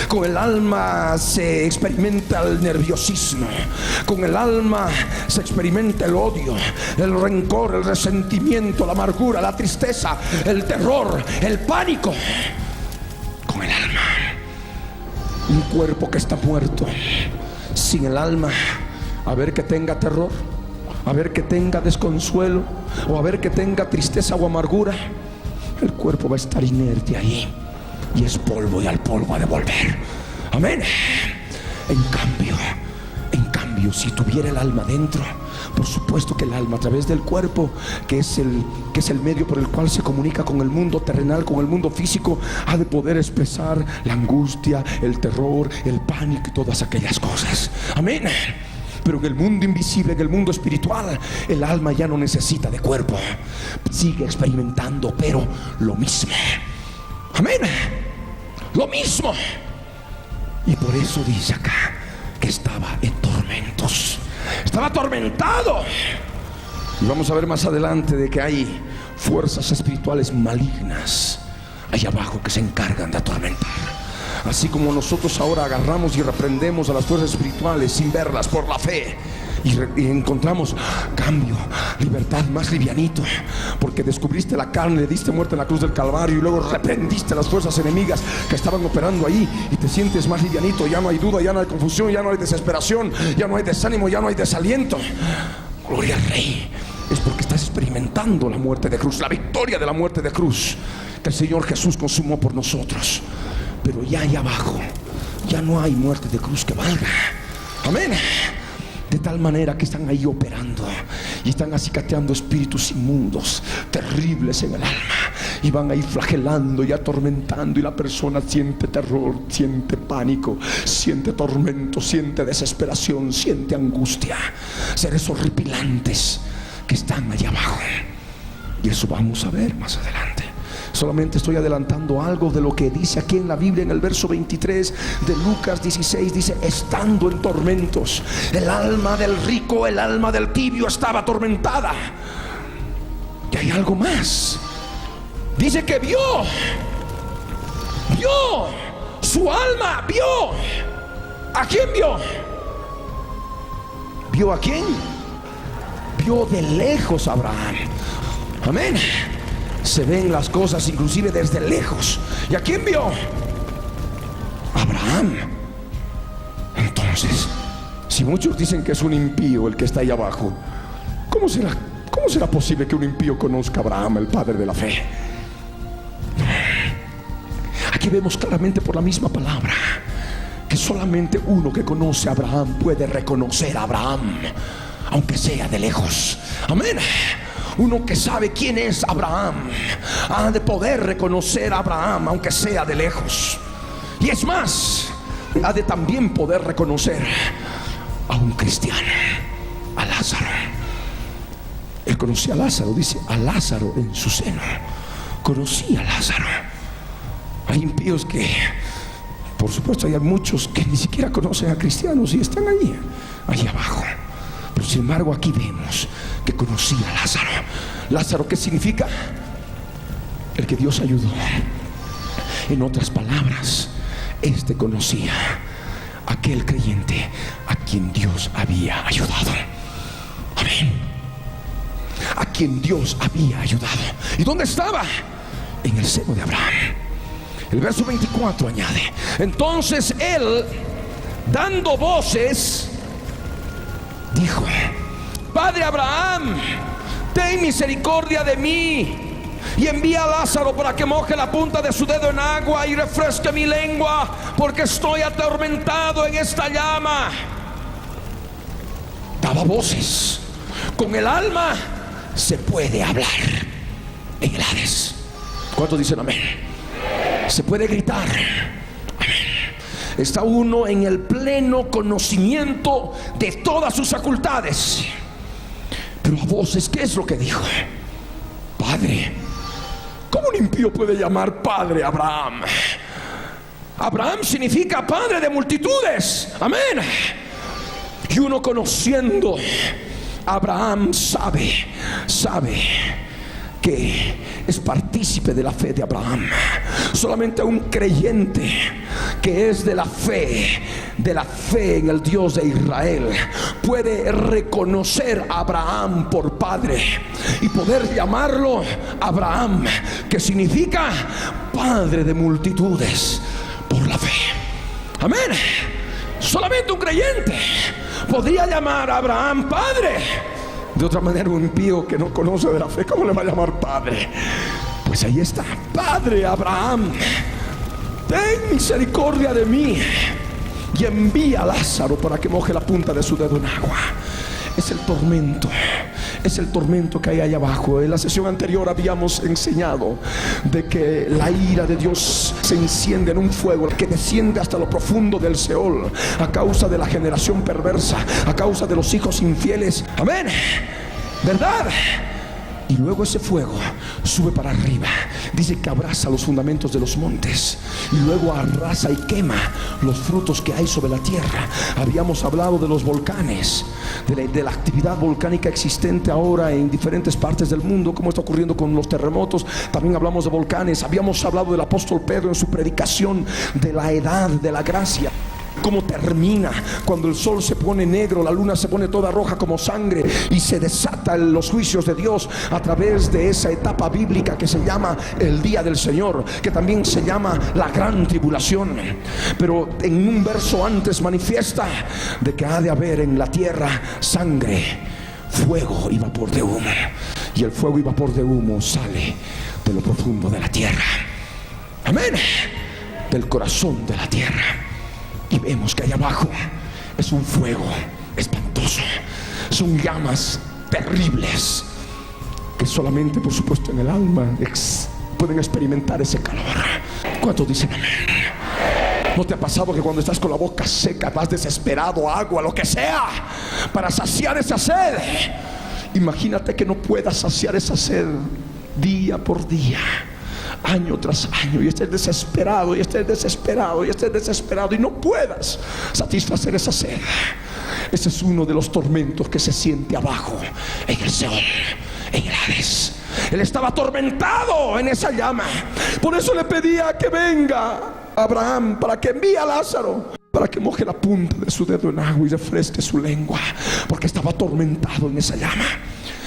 con el alma se experimenta el nerviosismo, con el alma se experimenta el odio, el rencor, el resentimiento, la amargura, la tristeza, el terror, el pánico. Con el alma. Un cuerpo que está muerto, sin el alma, a ver que tenga terror, a ver que tenga desconsuelo, o a ver que tenga tristeza o amargura, el cuerpo va a estar inerte ahí, y es polvo, y al polvo ha de volver. Amén. En cambio, si tuviera el alma dentro, por supuesto que el alma, a través del cuerpo, que es el medio por el cual se comunica con el mundo terrenal, con el mundo físico, ha de poder expresar la angustia, el terror, el pánico y todas aquellas cosas. Amén. Pero en el mundo invisible, en el mundo espiritual, el alma ya no necesita de cuerpo, sigue experimentando, pero lo mismo. Amén. Lo mismo. Y por eso dice acá que estaba en tormentos, estaba atormentado. Y vamos a ver más adelante de que hay fuerzas espirituales malignas allá abajo que se encargan de atormentar. Así como nosotros ahora agarramos y reprendemos a las fuerzas espirituales sin verlas por la fe, y encontramos cambio, libertad, más livianito, porque descubriste la carne, le diste muerte en la cruz del Calvario, y luego reprendiste las fuerzas enemigas que estaban operando ahí, y te sientes más livianito. Ya no hay duda, ya no hay confusión, ya no hay desesperación, ya no hay desánimo, ya no hay desaliento. Gloria al Rey. Es porque estás experimentando la muerte de cruz, la victoria de la muerte de cruz que el Señor Jesús consumó por nosotros. Pero ya ahí abajo ya no hay muerte de cruz que valga. Amén. De tal manera que están ahí operando y están acicateando espíritus inmundos, terribles en el alma, y van ahí flagelando y atormentando, y la persona siente terror, siente pánico, siente tormento, siente desesperación, siente angustia. Seres horripilantes que están allá abajo. Y eso vamos a ver más adelante. Solamente estoy adelantando algo de lo que dice aquí en la Biblia, en el verso 23 de Lucas 16. Dice: estando en tormentos, el alma del rico, el alma del tibio estaba atormentada. Y hay algo más. Dice que vio su alma, vio. ¿A quién vio? ¿Vio a quién? Vio de lejos a Abraham. Amén. Se ven las cosas inclusive desde lejos. ¿Y a quién vio? Abraham. Entonces, si muchos dicen que es un impío el que está ahí abajo, ¿cómo será posible que un impío conozca a Abraham, el padre de la fe? Aquí vemos claramente por la misma palabra que solamente uno que conoce a Abraham puede reconocer a Abraham, aunque sea de lejos. Amén. Uno que sabe quién es Abraham ha de poder reconocer a Abraham, aunque sea de lejos. Y es más, ha de también poder reconocer a un cristiano, a Lázaro. Él conocía a Lázaro, dice: a Lázaro en su seno. Conocía a Lázaro. Hay impíos que, por supuesto, hay muchos que ni siquiera conocen a cristianos y están allí abajo. Pero sin embargo aquí vemos que conocía a Lázaro. ¿Lázaro qué significa? El que Dios ayudó. En otras palabras, este conocía a aquel creyente a quien Dios había ayudado. Amén. A quien Dios había ayudado. ¿Y dónde estaba? En el seno de Abraham. El verso 24 añade: entonces él, dando voces, dijo: Padre Abraham, ten misericordia de mí y envía a Lázaro para que moje la punta de su dedo en agua y refresque mi lengua, porque estoy atormentado en esta llama. Daba voces. Con el alma se puede hablar en el Hades. ¿Cuántos dicen amén? Se puede gritar. Está uno en el pleno conocimiento de todas sus facultades. Pero a voces, ¿qué es lo que dijo? Padre. ¿Cómo un impío puede llamar padre a Abraham? Abraham significa padre de multitudes. Amén. Y uno conociendo a Abraham sabe que es partícipe de la fe de Abraham. Solamente un creyente que es de la fe en el Dios de Israel puede reconocer a Abraham por padre y poder llamarlo Abraham, que significa padre de multitudes, por la fe. Amén. Solamente un creyente podría llamar a Abraham padre. De otra manera, un impío que no conoce de la fe, ¿cómo le va a llamar padre? Pues ahí está: Padre Abraham, ten misericordia de mí y envía a Lázaro para que moje la punta de su dedo en agua. Es el tormento que hay allá abajo. En la sesión anterior habíamos enseñado de que la ira de Dios se enciende en un fuego que desciende hasta lo profundo del Seol a causa de la generación perversa, a causa de los hijos infieles. Amén, ¿verdad? Y luego ese fuego sube para arriba. Dice que abraza los fundamentos de los montes y luego arrasa y quema los frutos que hay sobre la tierra. Habíamos hablado de los volcanes, de la actividad volcánica existente ahora en diferentes partes del mundo, como está ocurriendo con los terremotos. También hablamos de volcanes. Habíamos hablado del apóstol Pedro en su predicación de la edad de la gracia, cómo termina cuando el sol se pone negro, la luna se pone toda roja como sangre y se desatan los juicios de Dios a través de esa etapa bíblica que se llama el día del Señor, que también se llama la gran tribulación. Pero en un verso antes manifiesta de que ha de haber en la tierra sangre, fuego y vapor de humo, y el fuego y vapor de humo sale de lo profundo de la tierra. Amén. Del corazón de la tierra. Y vemos que allá abajo es un fuego espantoso. Son llamas terribles que solamente, por supuesto, en el alma pueden experimentar ese calor. ¿Cuántos dicen amén? ¿No te ha pasado que cuando estás con la boca seca vas desesperado, agua, lo que sea, para saciar esa sed? Imagínate que no puedas saciar esa sed día por día, año tras año, y estés desesperado, y estés desesperado, y estés desesperado, y no puedas satisfacer esa sed. Ese es uno de los tormentos que se siente abajo en el Seol, en el Hades. Él estaba atormentado en esa llama. Por eso le pedía que venga Abraham para que envíe a Lázaro, para que moje la punta de su dedo en agua y refresque su lengua, porque estaba atormentado en esa llama.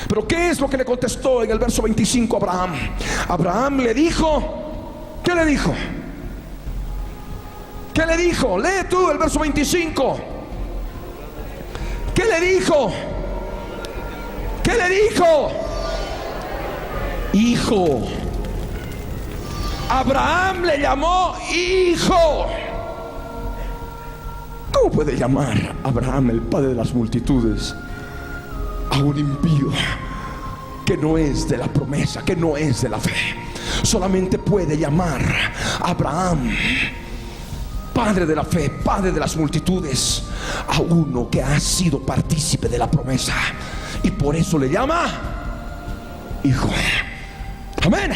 Pero ¿qué es lo que le contestó en el verso 25 a Abraham? Abraham le dijo, ¿qué le dijo? ¿Qué le dijo? Lee tú el verso 25. ¿Qué le dijo? ¿Qué le dijo? Hijo. Abraham le llamó hijo. ¿Cómo puede llamar Abraham el padre de las multitudes a un impío que no es de la promesa, que no es de la fe? Solamente puede llamar a Abraham padre de la fe, padre de las multitudes, a uno que ha sido partícipe de la promesa, y por eso le llama hijo. Amén.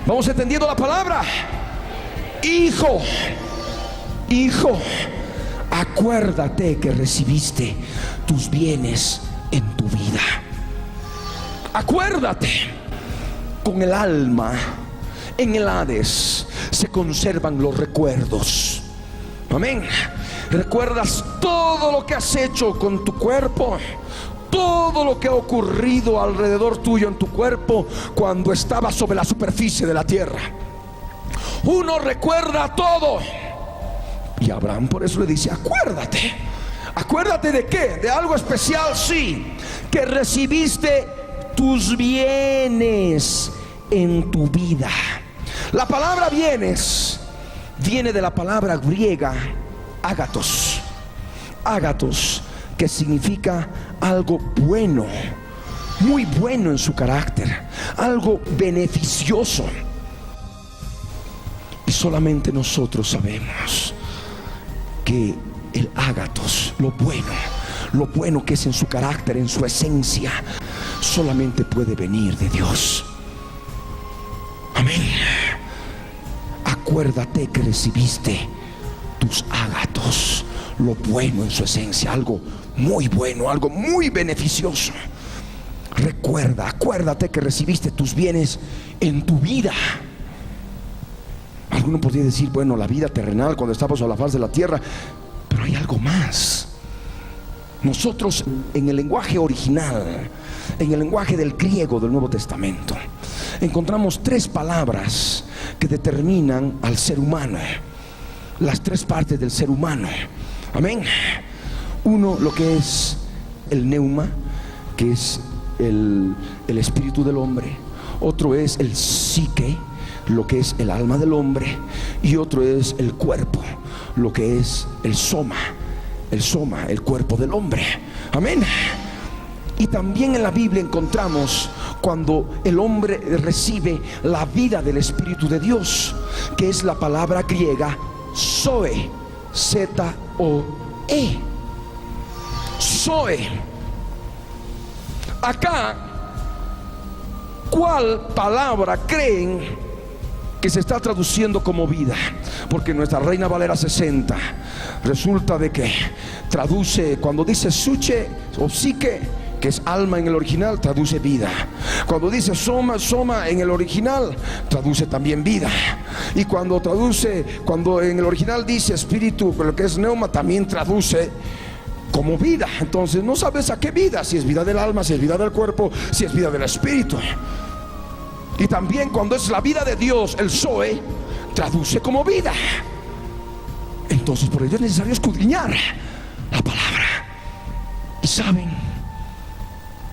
Vamos entendiendo la palabra hijo. Hijo, acuérdate que recibiste tus bienes en tu vida. Acuérdate. Con el alma en el Hades se conservan los recuerdos. Amén. Recuerdas todo lo que has hecho con tu cuerpo, todo lo que ha ocurrido alrededor tuyo en tu cuerpo cuando estabas sobre la superficie de la tierra. Uno recuerda todo. Y Abraham por eso le dice, acuérdate. ¿Acuérdate de qué? De algo especial, sí. Que recibiste tus bienes en tu vida. La palabra bienes viene de la palabra griega ágatos. Ágatos, que significa algo bueno, muy bueno en su carácter, algo beneficioso. Y Solamente nosotros sabemos que el ágatos, lo bueno que es en su carácter, en su esencia, solamente puede venir de Dios. Amén. Acuérdate que recibiste tus ágatos, lo bueno en su esencia, algo muy bueno, algo muy beneficioso. Acuérdate que recibiste tus bienes en tu vida. Alguno podría decir, bueno, la vida terrenal cuando estamos a la faz de la tierra, pero hay algo más. Nosotros en el lenguaje original, en el lenguaje del griego del Nuevo Testamento, encontramos 3 palabras que determinan al ser humano, las 3 partes del ser humano. Amén. Uno, lo que es el neuma, que es el espíritu del hombre. Otro es el psique, lo que es el alma del hombre. Y otro es el cuerpo, lo que es el soma, el cuerpo del hombre. Amén. Y también en la Biblia encontramos cuando el hombre recibe la vida del Espíritu de Dios, que es la palabra griega Zoe, Z-O-E. Zoe. Acá, ¿cuál palabra creen que se está traduciendo como vida? Porque nuestra Reina Valera 60 resulta de que traduce, cuando dice suche o psique, que es alma en el original, traduce vida. Cuando dice soma en el original, traduce también vida. Y cuando en el original dice espíritu, lo que es neuma, también traduce como vida. Entonces no sabes a qué vida, si es vida del alma, si es vida del cuerpo, si es vida del espíritu. Y también cuando es la vida de Dios, el Zoe, traduce como vida. Entonces por ello es necesario escudriñar la palabra. ¿Y saben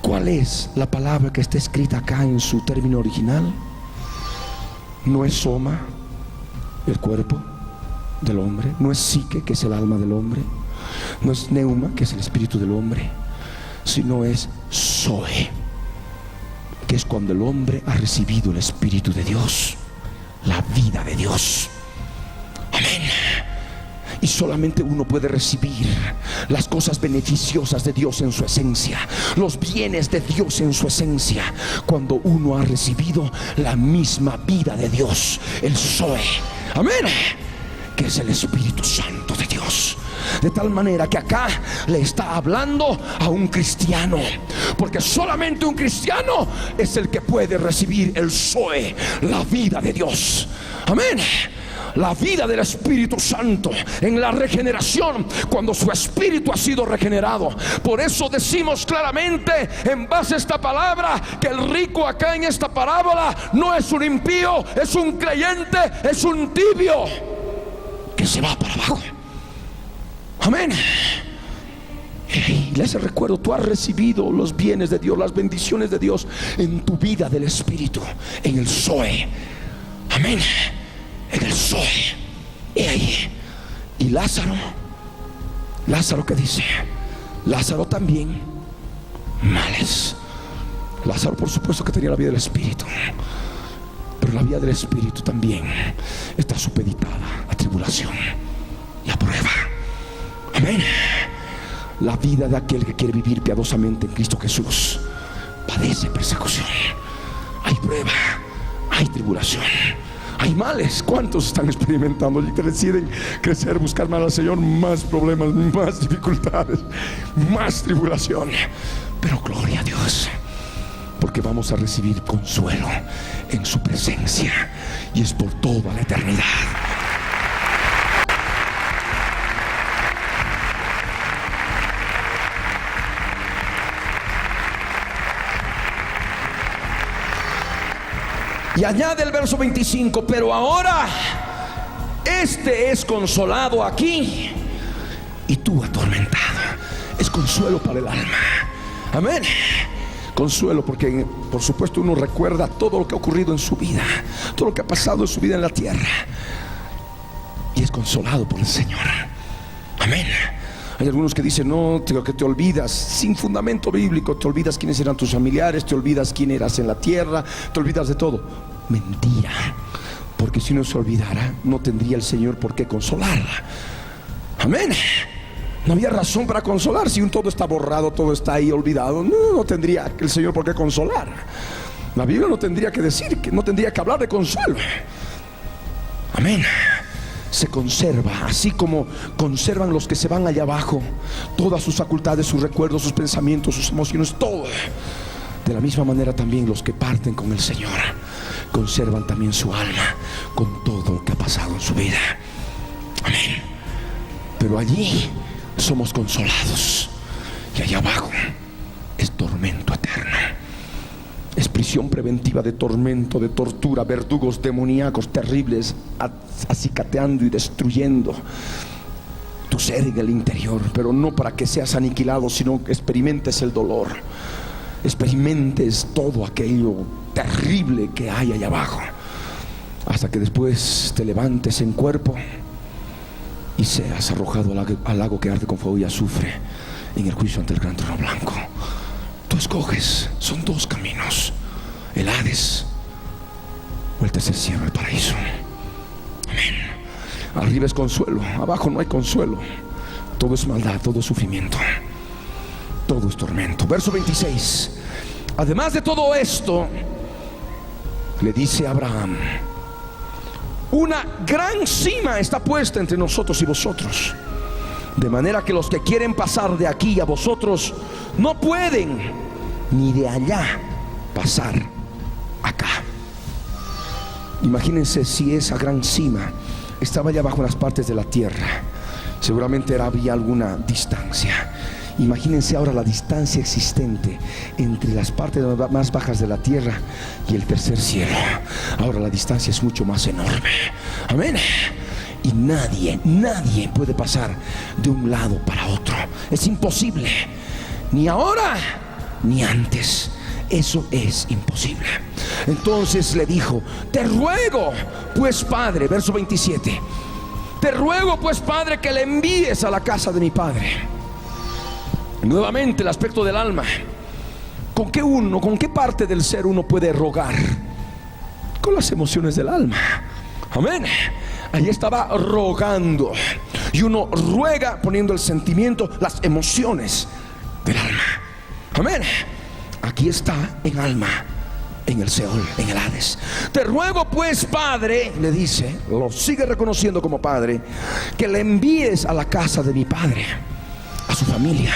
cuál es la palabra que está escrita acá en su término original? No es soma, el cuerpo del hombre. No es psique, que es el alma del hombre. No es neuma, que es el espíritu del hombre. Sino es Zoe, que es cuando el hombre ha recibido el Espíritu de Dios, la vida de Dios. Amén. Y solamente uno puede recibir las cosas beneficiosas de Dios en su esencia, los bienes de Dios en su esencia, cuando uno ha recibido la misma vida de Dios, el Zoe. Amén. Que es el Espíritu Santo de Dios. De tal manera que acá le está hablando a un cristiano, porque solamente un cristiano es el que puede recibir el Zoe, la vida de Dios. Amén. La vida del Espíritu Santo en la regeneración, cuando su espíritu ha sido regenerado. Por eso decimos claramente en base a esta palabra que el rico acá en esta parábola no es un impío, es un creyente, es un tibio que se va para abajo. Amén. Les recuerdo, tú has recibido los bienes de Dios, las bendiciones de Dios en tu vida del Espíritu, en el Zoe. Amén. En el Zoe. Y Lázaro, ¿qué dice? Lázaro también males. Lázaro por supuesto que tenía la vida del Espíritu, pero la vida del Espíritu también está supeditada a tribulación y a prueba. Amén. La vida de aquel que quiere vivir piadosamente en Cristo Jesús padece persecución. Hay prueba, hay tribulación, hay males. ¿Cuántos están experimentando y deciden crecer, buscar más al Señor? Más problemas, más dificultades, más tribulación. Pero gloria a Dios, porque vamos a recibir consuelo en su presencia, y es por toda la eternidad. Y añade el verso 25: pero ahora este es consolado aquí y tú atormentado. Es consuelo para el alma. Amén. Consuelo porque por supuesto uno recuerda todo lo que ha ocurrido en su vida, todo lo que ha pasado en su vida en la tierra, y es consolado por el Señor. Amén. Hay algunos que dicen, no, que te olvidas, sin fundamento bíblico, te olvidas quiénes eran tus familiares, te olvidas quién eras en la tierra, te olvidas de todo. Mentira. porque si no se olvidara, no tendría el Señor por qué consolarla. Amén. No había razón para consolar. Si todo está borrado, todo está ahí olvidado, no tendría el Señor por qué consolar. La Biblia no tendría que decir, no tendría que hablar de consuelo. Amén. Se conserva, así como conservan los que se van allá abajo todas sus facultades, sus recuerdos, sus pensamientos, sus emociones, todo. De la misma manera también los que parten con el Señor conservan también su alma con todo lo que ha pasado en su vida. Amén. Pero allí somos consolados, y allá abajo es tormento eterno. Es prisión preventiva de tormento, de tortura, verdugos demoníacos terribles acicateando y destruyendo tu ser en el interior, pero no para que seas aniquilado, sino que experimentes el dolor, experimentes todo aquello terrible que hay allá abajo, hasta que después te levantes en cuerpo y seas arrojado al lago que arde con fuego y azufre, en el juicio ante el gran trono blanco. Tú escoges, son dos caminos: el Hades o el tercer cielo, el paraíso. Amén. Arriba es consuelo, abajo no hay consuelo. Todo es maldad, todo es sufrimiento, todo es tormento. Verso 26. Además de todo esto, le dice a Abraham: una gran cima está puesta entre nosotros y vosotros, de manera que los que quieren pasar de aquí a vosotros no pueden, ni de allá pasar acá. Imagínense si esa gran cima estaba allá abajo en las partes de la tierra. Seguramente había alguna distancia. Imagínense ahora la distancia existente entre las partes más bajas de la tierra y el tercer cielo. Ahora la distancia es mucho más enorme. Amén. Y nadie puede pasar de un lado para otro. Es imposible. Ni ahora ni antes. Eso es imposible. Entonces le dijo: te ruego pues, Padre, verso 27, te ruego pues, Padre, que le envíes a la casa de mi padre. Nuevamente el aspecto del alma. ¿Con qué parte del ser uno puede rogar? Con las emociones del alma. Amén. Allí estaba rogando. Y uno ruega poniendo el sentimiento, las emociones del alma. Amén. Aquí está en alma, en el Seol, en el Hades. Te ruego pues, Padre, le dice, lo sigue reconociendo como Padre, que le envíes a la casa de mi padre, a su familia.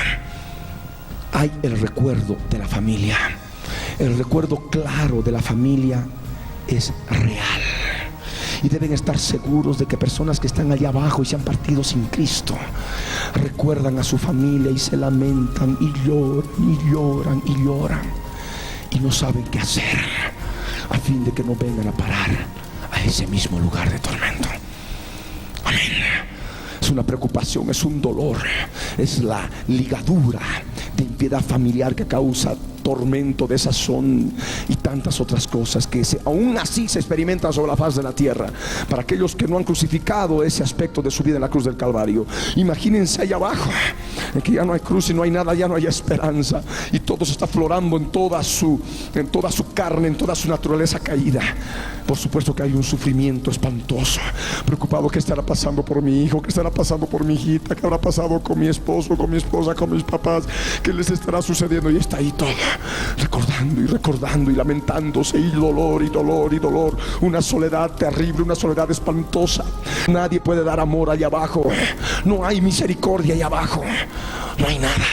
Hay el recuerdo de la familia. El recuerdo claro de la familia es real. Y deben estar seguros de que personas que están allá abajo y se han partido sin Cristo recuerdan a su familia y se lamentan y lloran y lloran y lloran y no saben qué hacer, a fin de que no vengan a parar a ese mismo lugar de tormento. Amén. Es una preocupación, es un dolor, es la ligadura de impiedad familiar que causa tormento, desazón y tantas otras cosas que aún así se experimentan sobre la faz de la tierra. Para aquellos que no han crucificado ese aspecto de su vida en la cruz del Calvario, imagínense allá abajo, en que ya no hay cruz y no hay nada, ya no hay esperanza, y todo se está aflorando en toda su carne, en toda su naturaleza caída. Por supuesto que hay un sufrimiento espantoso, preocupado: ¿qué estará pasando por mi hijo? ¿Qué estará pasando por mi hijita? ¿Qué habrá pasado con mi esposo, con mi esposa, con mis papás? ¿Qué les estará sucediendo? Y está ahí todo, recordando y lamentándose, y dolor y dolor y dolor. Una soledad terrible, una soledad espantosa. Nadie puede dar amor allá abajo. No hay misericordia allá abajo. No hay nada.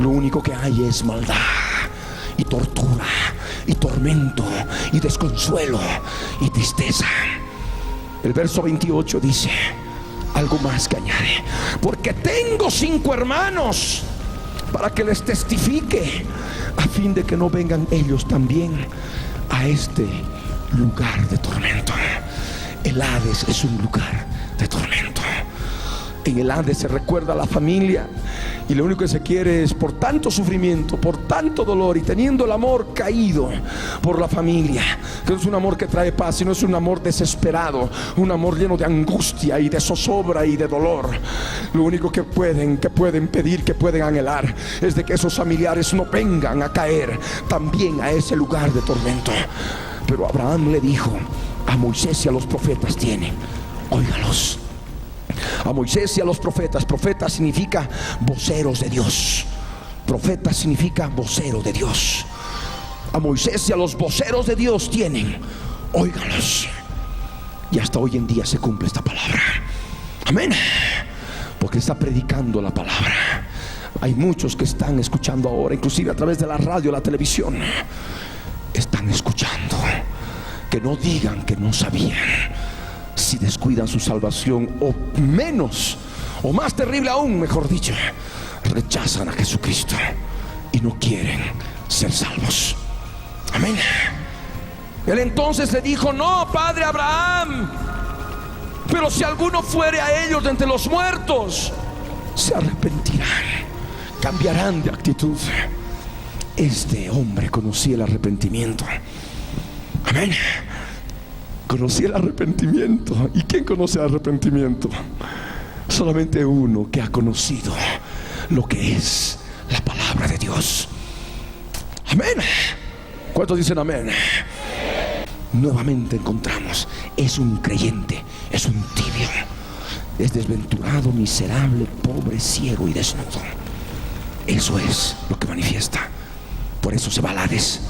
Lo único que hay es maldad y tortura y tormento y desconsuelo y tristeza. El verso 28 dice algo más que añade: porque tengo 5 hermanos para que les testifique, a fin de que no vengan ellos también a este lugar de tormento. El Hades es un lugar de tormento. En el Hades se recuerda a la familia, y lo único que se quiere es, por tanto sufrimiento, por tanto dolor, y teniendo el amor caído por la familia, que no es un amor que trae paz, sino es un amor desesperado, un amor lleno de angustia y de zozobra y de dolor. Lo único que pueden pedir, que pueden anhelar, es de que esos familiares no vengan a caer también a ese lugar de tormento. Pero Abraham le dijo: A Moisés y a los profetas tienen, óigalos. A Moisés y a los profetas. Profeta significa voceros de Dios. Profeta significa vocero de Dios. A Moisés y a los voceros de Dios tienen, óigalos. Y hasta hoy en día se cumple esta palabra. Amén. Porque está predicando la palabra. Hay muchos que están escuchando ahora, inclusive a través de la radio, la televisión. Están escuchando. Que no digan que no sabían. Si descuidan su salvación, o menos, o más terrible aún, mejor dicho, rechazan a Jesucristo y no quieren ser salvos. Amén. Él entonces le dijo: no, padre Abraham, pero si alguno fuere a ellos de entre los muertos, se arrepentirán, cambiarán de actitud. Este hombre conocía el arrepentimiento. Amén. Conocía el arrepentimiento. ¿Y quién conoce el arrepentimiento? Solamente uno que ha conocido lo que es la palabra de Dios. Amén. ¿Cuántos dicen amén? Nuevamente encontramos, es un creyente, es un tibio, es desventurado, miserable, pobre, ciego y desnudo. Eso es lo que manifiesta. Por eso se va al Hades.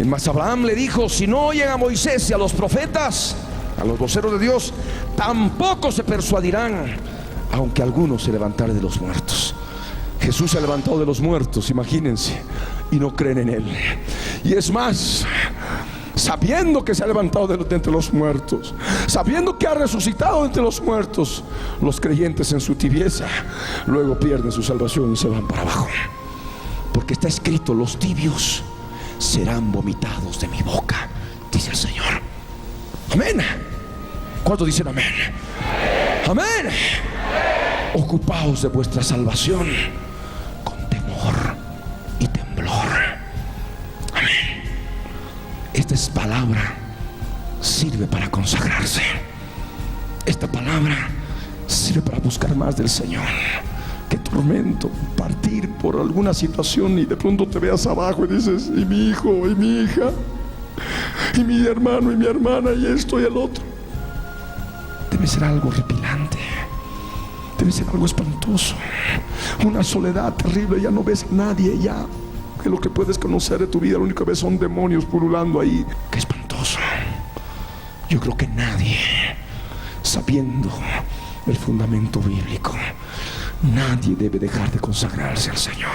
Mas Abraham le dijo: si no oyen a Moisés y a los profetas, a los voceros de Dios, tampoco se persuadirán, aunque algunos se levantaren de los muertos. Jesús se ha levantado de los muertos, imagínense, y no creen en Él. Y es más, sabiendo que se ha levantado de entre los muertos, sabiendo que ha resucitado de entre los muertos, los creyentes en su tibieza luego pierden su salvación y se van para abajo. Porque está escrito: los tibios serán vomitados de mi boca, dice el Señor. Amén. ¿Cuántos dicen amén? Amén. Ocupaos de vuestra salvación con temor y temblor. Amén. Esta palabra sirve para consagrarse. Esta palabra sirve para buscar más del Señor. Qué tormento partir por alguna situación y de pronto te veas abajo y dices: y mi hijo, y mi hija, y mi hermano, y mi hermana, y esto y el otro. Debe ser algo horripilante. Debe ser algo espantoso. Una soledad terrible. Ya no ves a nadie. Ya que lo que puedes conocer de tu vida, lo único que ves son demonios pululando ahí. Qué espantoso. Yo creo que nadie, sabiendo el fundamento bíblico, nadie debe dejar de consagrarse al Señor.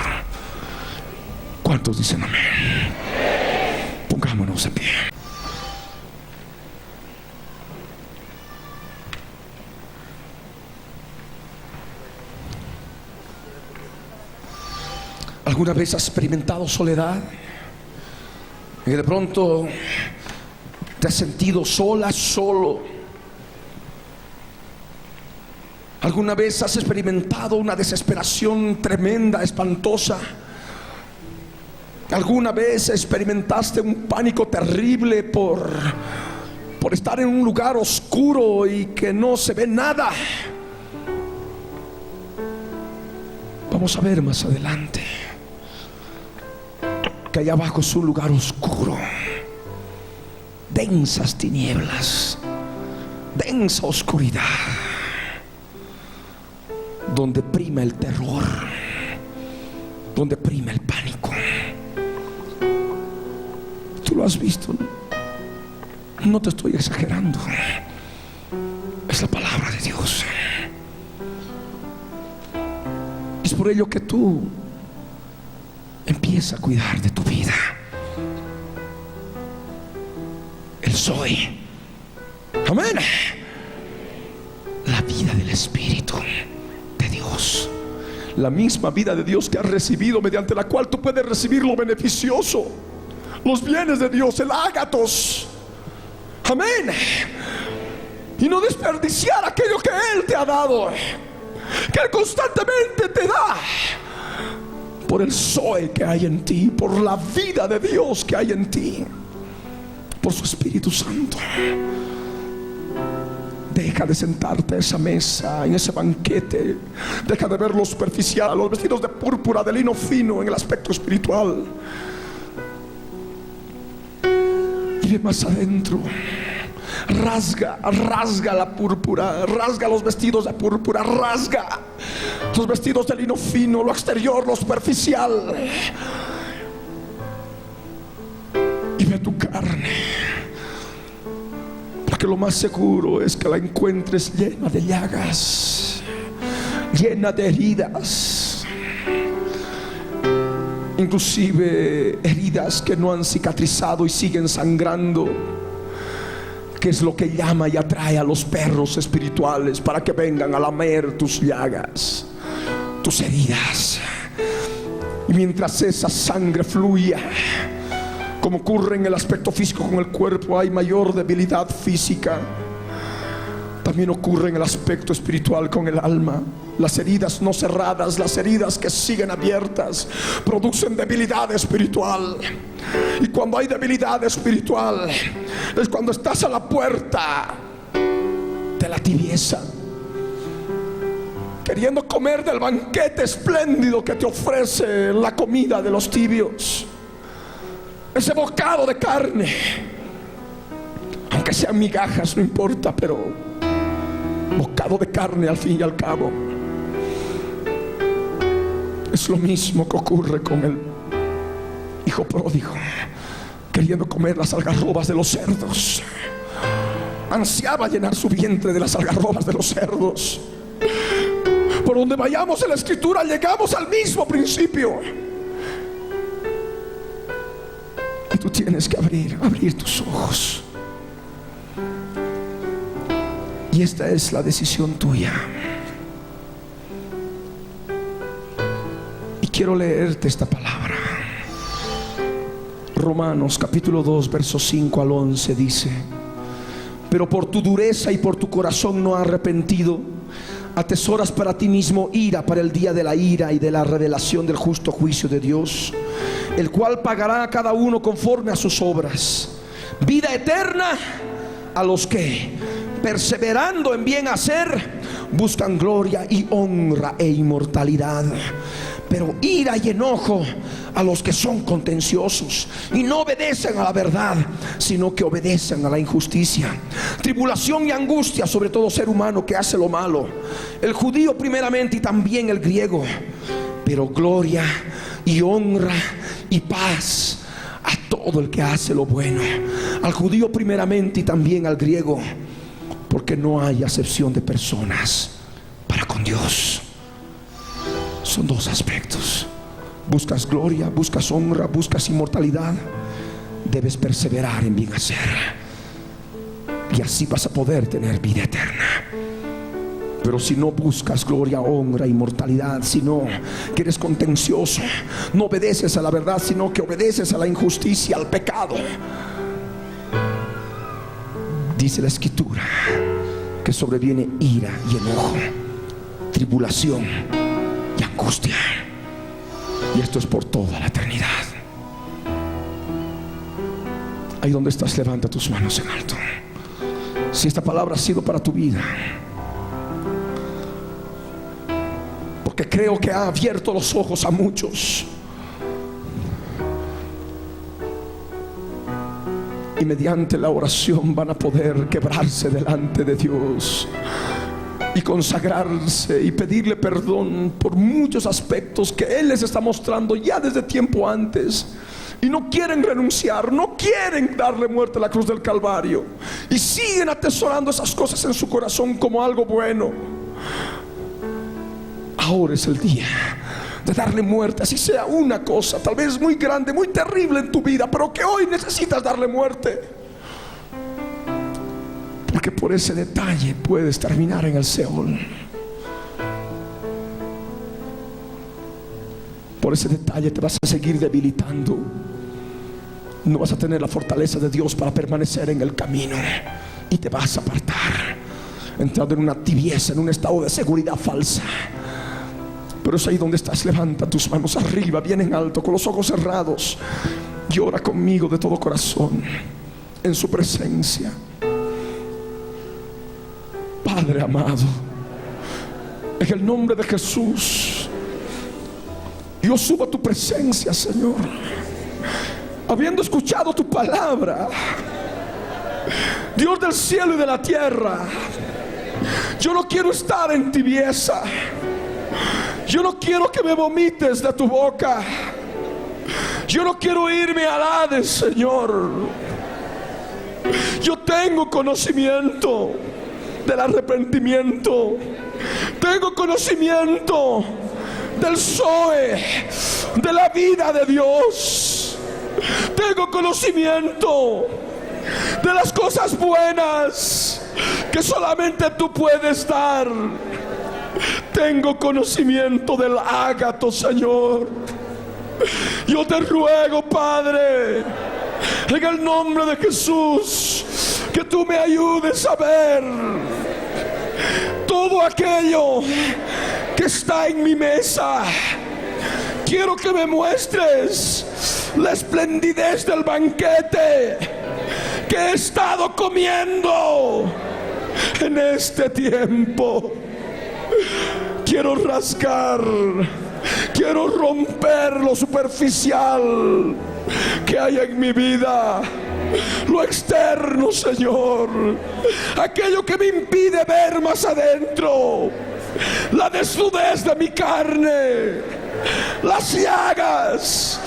¿Cuántos dicen amén? Pongámonos en pie. ¿Alguna vez has experimentado soledad? Y de pronto te has sentido sola, solo. ¿Alguna vez has experimentado una desesperación tremenda, espantosa? ¿Alguna vez experimentaste un pánico terrible por estar en un lugar oscuro y que no se ve nada? Vamos a ver más adelante que allá abajo es un lugar oscuro, densas tinieblas, densa oscuridad, donde prima el terror, donde prima el pánico. Tú lo has visto, no te estoy exagerando, es la palabra de Dios. Es por ello que tú empieza a cuidar de tu vida. El Zoe, amén, la vida del Espíritu de Dios, la misma vida de Dios que has recibido, mediante la cual tú puedes recibir lo beneficioso, los bienes de Dios, el ágatos, amén, y no desperdiciar aquello que Él te ha dado, que Él constantemente te da, por el Zoe que hay en ti, por la vida de Dios que hay en ti, por su Espíritu Santo. Deja de sentarte a esa mesa, en ese banquete. Deja de ver lo superficial, los vestidos de púrpura, de lino fino en el aspecto espiritual, y Ve más adentro. Rasga la púrpura, rasga los vestidos de púrpura, rasga los vestidos de lino fino, lo exterior, lo superficial, y ve tu carne, porque lo más seguro es que la encuentres llena de llagas, llena de heridas, inclusive heridas que no han cicatrizado y siguen sangrando, que es lo que llama y atrae a los perros espirituales para que vengan a lamer tus llagas, tus heridas. Y mientras esa sangre fluya, como ocurre en el aspecto físico con el cuerpo, hay mayor debilidad física, también ocurre en el aspecto espiritual con el alma. Las heridas no cerradas, las heridas que siguen abiertas, producen debilidad espiritual. Y cuando hay debilidad espiritual, es cuando estás a la puerta de la tibieza, queriendo comer del banquete espléndido que te ofrece la comida de los tibios, ese bocado de carne, aunque sean migajas, no importa, pero bocado de carne al fin y al cabo. Es lo mismo que ocurre con el hijo pródigo, queriendo comer las algarrobas de los cerdos. Ansiaba llenar su vientre de las algarrobas de los cerdos. Por donde vayamos en la escritura llegamos al mismo principio. Y tú tienes que abrir tus ojos. Y esta es la decisión tuya. Y quiero leerte esta palabra. Romanos capítulo 2 versos 5 al 11 dice: pero por tu dureza y por tu corazón no arrepentido, atesoras para ti mismo ira para el día de la ira y de la revelación del justo juicio de Dios, el cual pagará a cada uno conforme a sus obras. Vida eterna a los que, perseverando en bien hacer, buscan gloria y honra e inmortalidad. Pero ira y enojo a los que son contenciosos y no obedecen a la verdad, sino que obedecen a la injusticia. Tribulación y angustia sobre todo ser humano que hace lo malo, el judío primeramente y también el griego. Pero gloria y honra y paz a todo el que hace lo bueno, al judío primeramente y también al griego, porque no hay acepción de personas para con Dios. Son dos aspectos. Buscas gloria, buscas honra, buscas inmortalidad, debes perseverar en bien hacer, y así vas a poder tener vida eterna. Pero si no buscas gloria, honra, inmortalidad, sino que eres contencioso, no obedeces a la verdad, sino que obedeces a la injusticia, al pecado, dice la escritura que sobreviene ira y enojo, tribulación y angustia. Y esto es por toda la eternidad. Ahí donde estás, levanta tus manos en alto. Si esta palabra ha sido para tu vida, porque creo que ha abierto los ojos a muchos, y mediante la oración van a poder quebrarse delante de Dios y consagrarse y pedirle perdón por muchos aspectos que Él les está mostrando ya desde tiempo antes, y no quieren renunciar, no quieren darle muerte a la cruz del Calvario, y siguen atesorando esas cosas en su corazón como algo bueno. Ahora es el día de darle muerte, así sea una cosa tal vez muy grande, muy terrible en tu vida, pero que hoy necesitas darle muerte, porque por ese detalle puedes terminar en el Seol. Por ese detalle te vas a seguir debilitando. No vas a tener la fortaleza de Dios para permanecer en el camino, y te vas a apartar, entrando en una tibieza, en un estado de seguridad falsa. Pero es ahí donde estás. Levanta tus manos arriba, bien en alto, con los ojos cerrados, y ora conmigo de todo corazón en su presencia. Padre amado, en el nombre de Jesús, yo subo a tu presencia, Señor, habiendo escuchado tu palabra, Dios del cielo y de la tierra, yo no quiero estar en tibieza. Yo no quiero que me vomites de tu boca. Yo no quiero irme al Hades, Señor. Yo tengo conocimiento del arrepentimiento. Tengo conocimiento del Zoe, de la vida de Dios. Tengo conocimiento de las cosas buenas que solamente tú puedes dar. Tengo conocimiento del ágato, Señor. Yo te ruego, Padre, en el nombre de Jesús, que tú me ayudes a ver todo aquello que está en mi mesa. Quiero que me muestres la esplendidez del banquete que he estado comiendo en este tiempo. Quiero rasgar, quiero romper lo superficial que hay en mi vida, lo externo, Señor, aquello que me impide ver más adentro, la desnudez de mi carne, las llagas,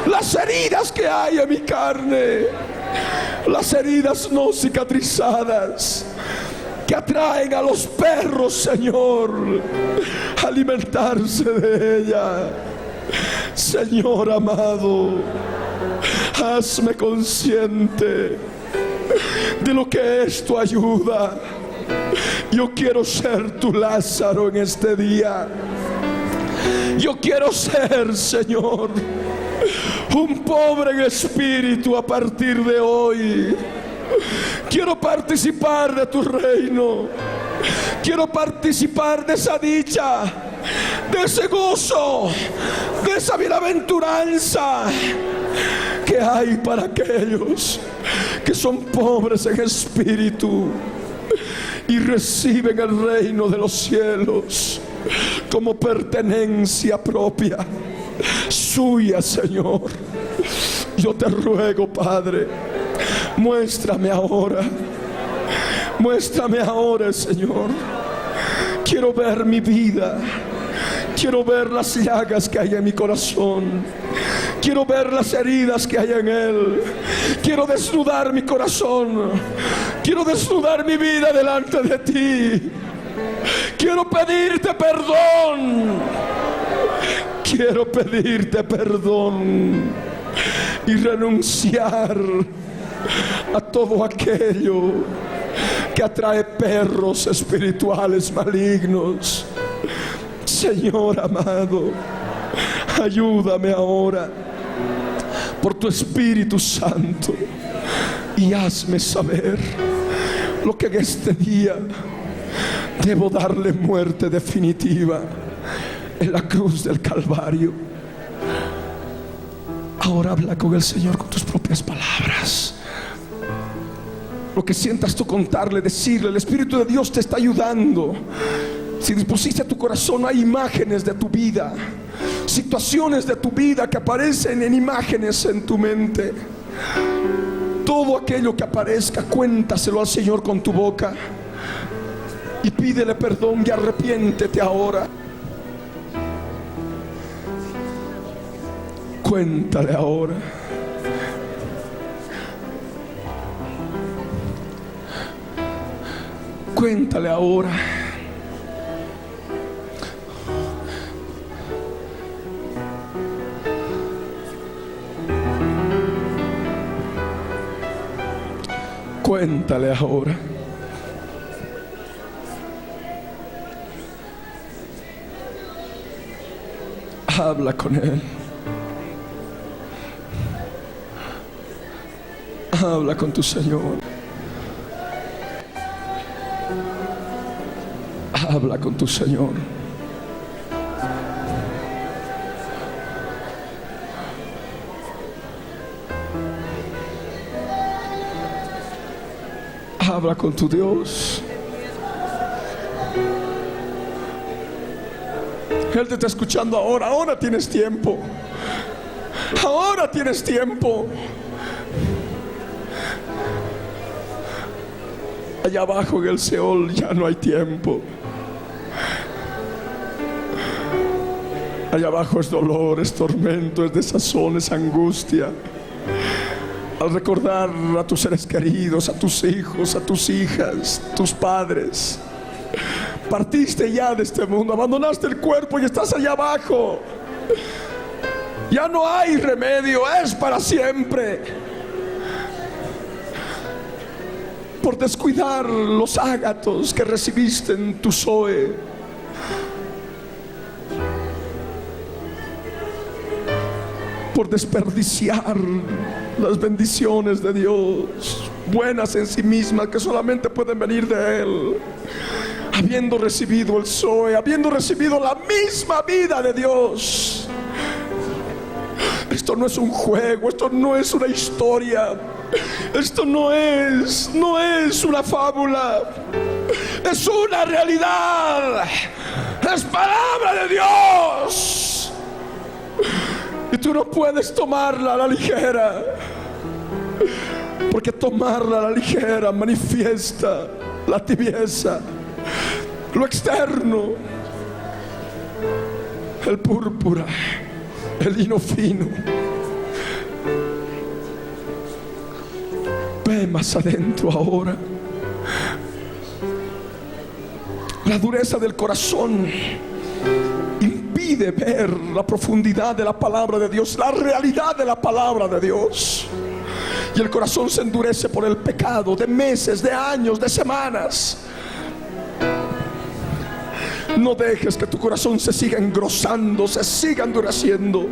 las heridas que hay en mi carne, las heridas no cicatrizadas que atraen a los perros, Señor, a alimentarse de ella. Señor amado, hazme consciente de lo que es tu ayuda. Yo quiero ser tu Lázaro en este día. Yo quiero ser, Señor, un pobre en espíritu a partir de hoy. Quiero participar de tu reino. Quiero participar de esa dicha, de ese gozo, de esa bienaventuranza que hay para aquellos que son pobres en espíritu y reciben el reino de los cielos como pertenencia propia suya, Señor. Yo te ruego, Padre, muéstrame ahora, Señor. Quiero ver mi vida, quiero ver las llagas que hay en mi corazón, quiero ver las heridas que hay en él. Quiero desnudar mi corazón, quiero desnudar mi vida delante de ti. Quiero pedirte perdón, quiero pedirte perdón y renunciar a todo aquello que atrae perros espirituales malignos. Señor amado, ayúdame ahora por tu Espíritu Santo y hazme saber lo que en este día debo darle muerte definitiva en la cruz del Calvario. Ahora habla con el Señor con tus propias palabras. Lo que sientas tú contarle, decirle, el Espíritu de Dios te está ayudando. Si dispusiste tu corazón, hay imágenes de tu vida, situaciones de tu vida que aparecen en imágenes en tu mente. Todo aquello que aparezca, cuéntaselo al Señor con tu boca y pídele perdón y arrepiéntete ahora. Cuéntale ahora. Cuéntale ahora. Cuéntale ahora. Habla con Él. Habla con tu Señor. Habla con tu Señor. Habla con tu Dios. Él te está escuchando ahora. Ahora tienes tiempo. Ahora tienes tiempo. Allá abajo en el Seol ya no hay tiempo. Allá abajo es dolor, es tormento, es desazón, es angustia. Al recordar a tus seres queridos, a tus hijos, a tus hijas, tus padres, partiste ya de este mundo, abandonaste el cuerpo y estás allá abajo. Ya no hay remedio, es para siempre. Por descuidar los ágatos que recibiste en tu Zoe. Por desperdiciar las bendiciones de Dios, buenas en sí mismas, que solamente pueden venir de Él. Habiendo recibido el Zoe, habiendo recibido la misma vida de Dios. Esto no es un juego, esto no es una historia, esto no es una fábula, es una realidad, es palabra de Dios. Y tú no puedes tomarla a la ligera, porque tomarla a la ligera manifiesta la tibieza, lo externo, el púrpura, el lino fino. Ve más adentro ahora. La dureza del corazón impide ver la profundidad de la palabra de Dios, la realidad de la palabra de Dios. Y el corazón se endurece por el pecado de meses, de años, de semanas. No dejes que tu corazón se siga engrosando, se siga endureciendo.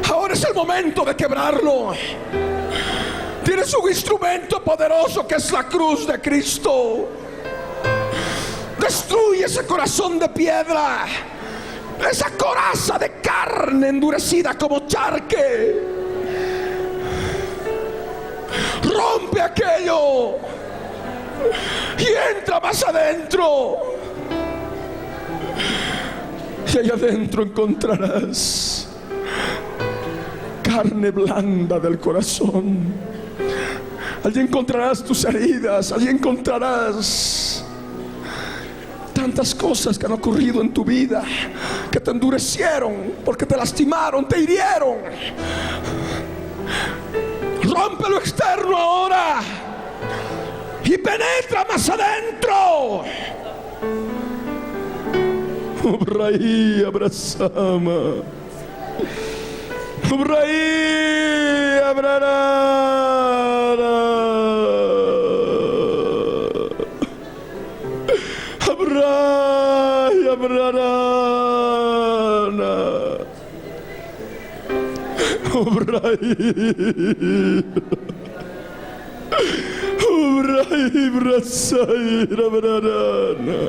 Ahora es el momento de quebrarlo. Tienes un instrumento poderoso que es la cruz de Cristo. Destruye ese corazón de piedra, esa coraza de carne endurecida como charque. Rompe aquello y entra más adentro. Y allá adentro encontrarás carne blanda del corazón. Allí encontrarás tus heridas. Allí encontrarás tantas cosas que han ocurrido en tu vida, que te endurecieron, porque te lastimaron, te hirieron. Rompe lo externo ahora y penetra más adentro. Obraí abrazama, obraí abrarara, abrai abrarana, obraí, obraí abrazai abrarana.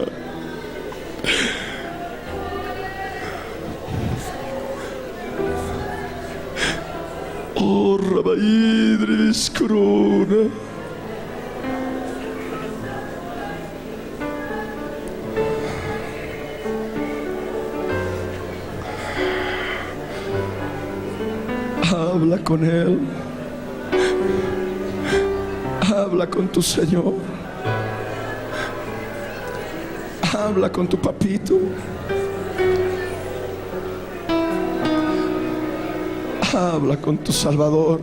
Oh, Rabaidris Corona. Habla con Él. Habla con tu Señor. Habla con tu papito. Habla con tu Salvador.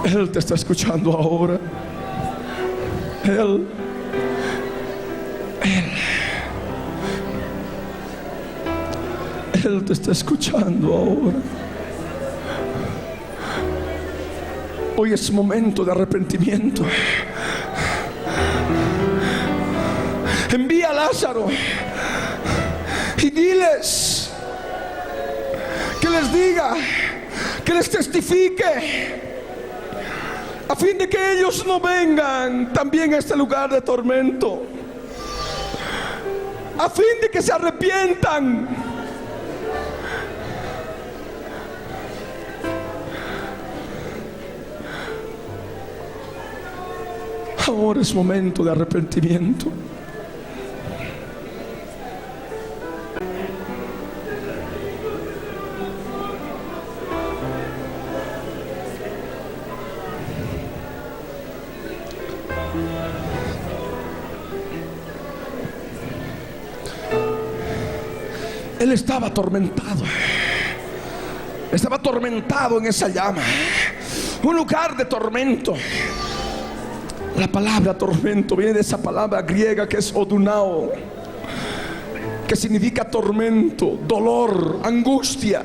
Él te está escuchando ahora. Él te está escuchando ahora. Hoy es momento de arrepentimiento. Envía a Lázaro y diles, que les diga, que les testifique, a fin de que ellos no vengan también a este lugar de tormento, a fin de que se arrepientan. Ahora es momento de arrepentimiento. Él estaba atormentado. Estaba atormentado en esa llama. Un lugar de tormento. La palabra tormento viene de esa palabra griega que es odunao, que significa tormento, dolor, angustia.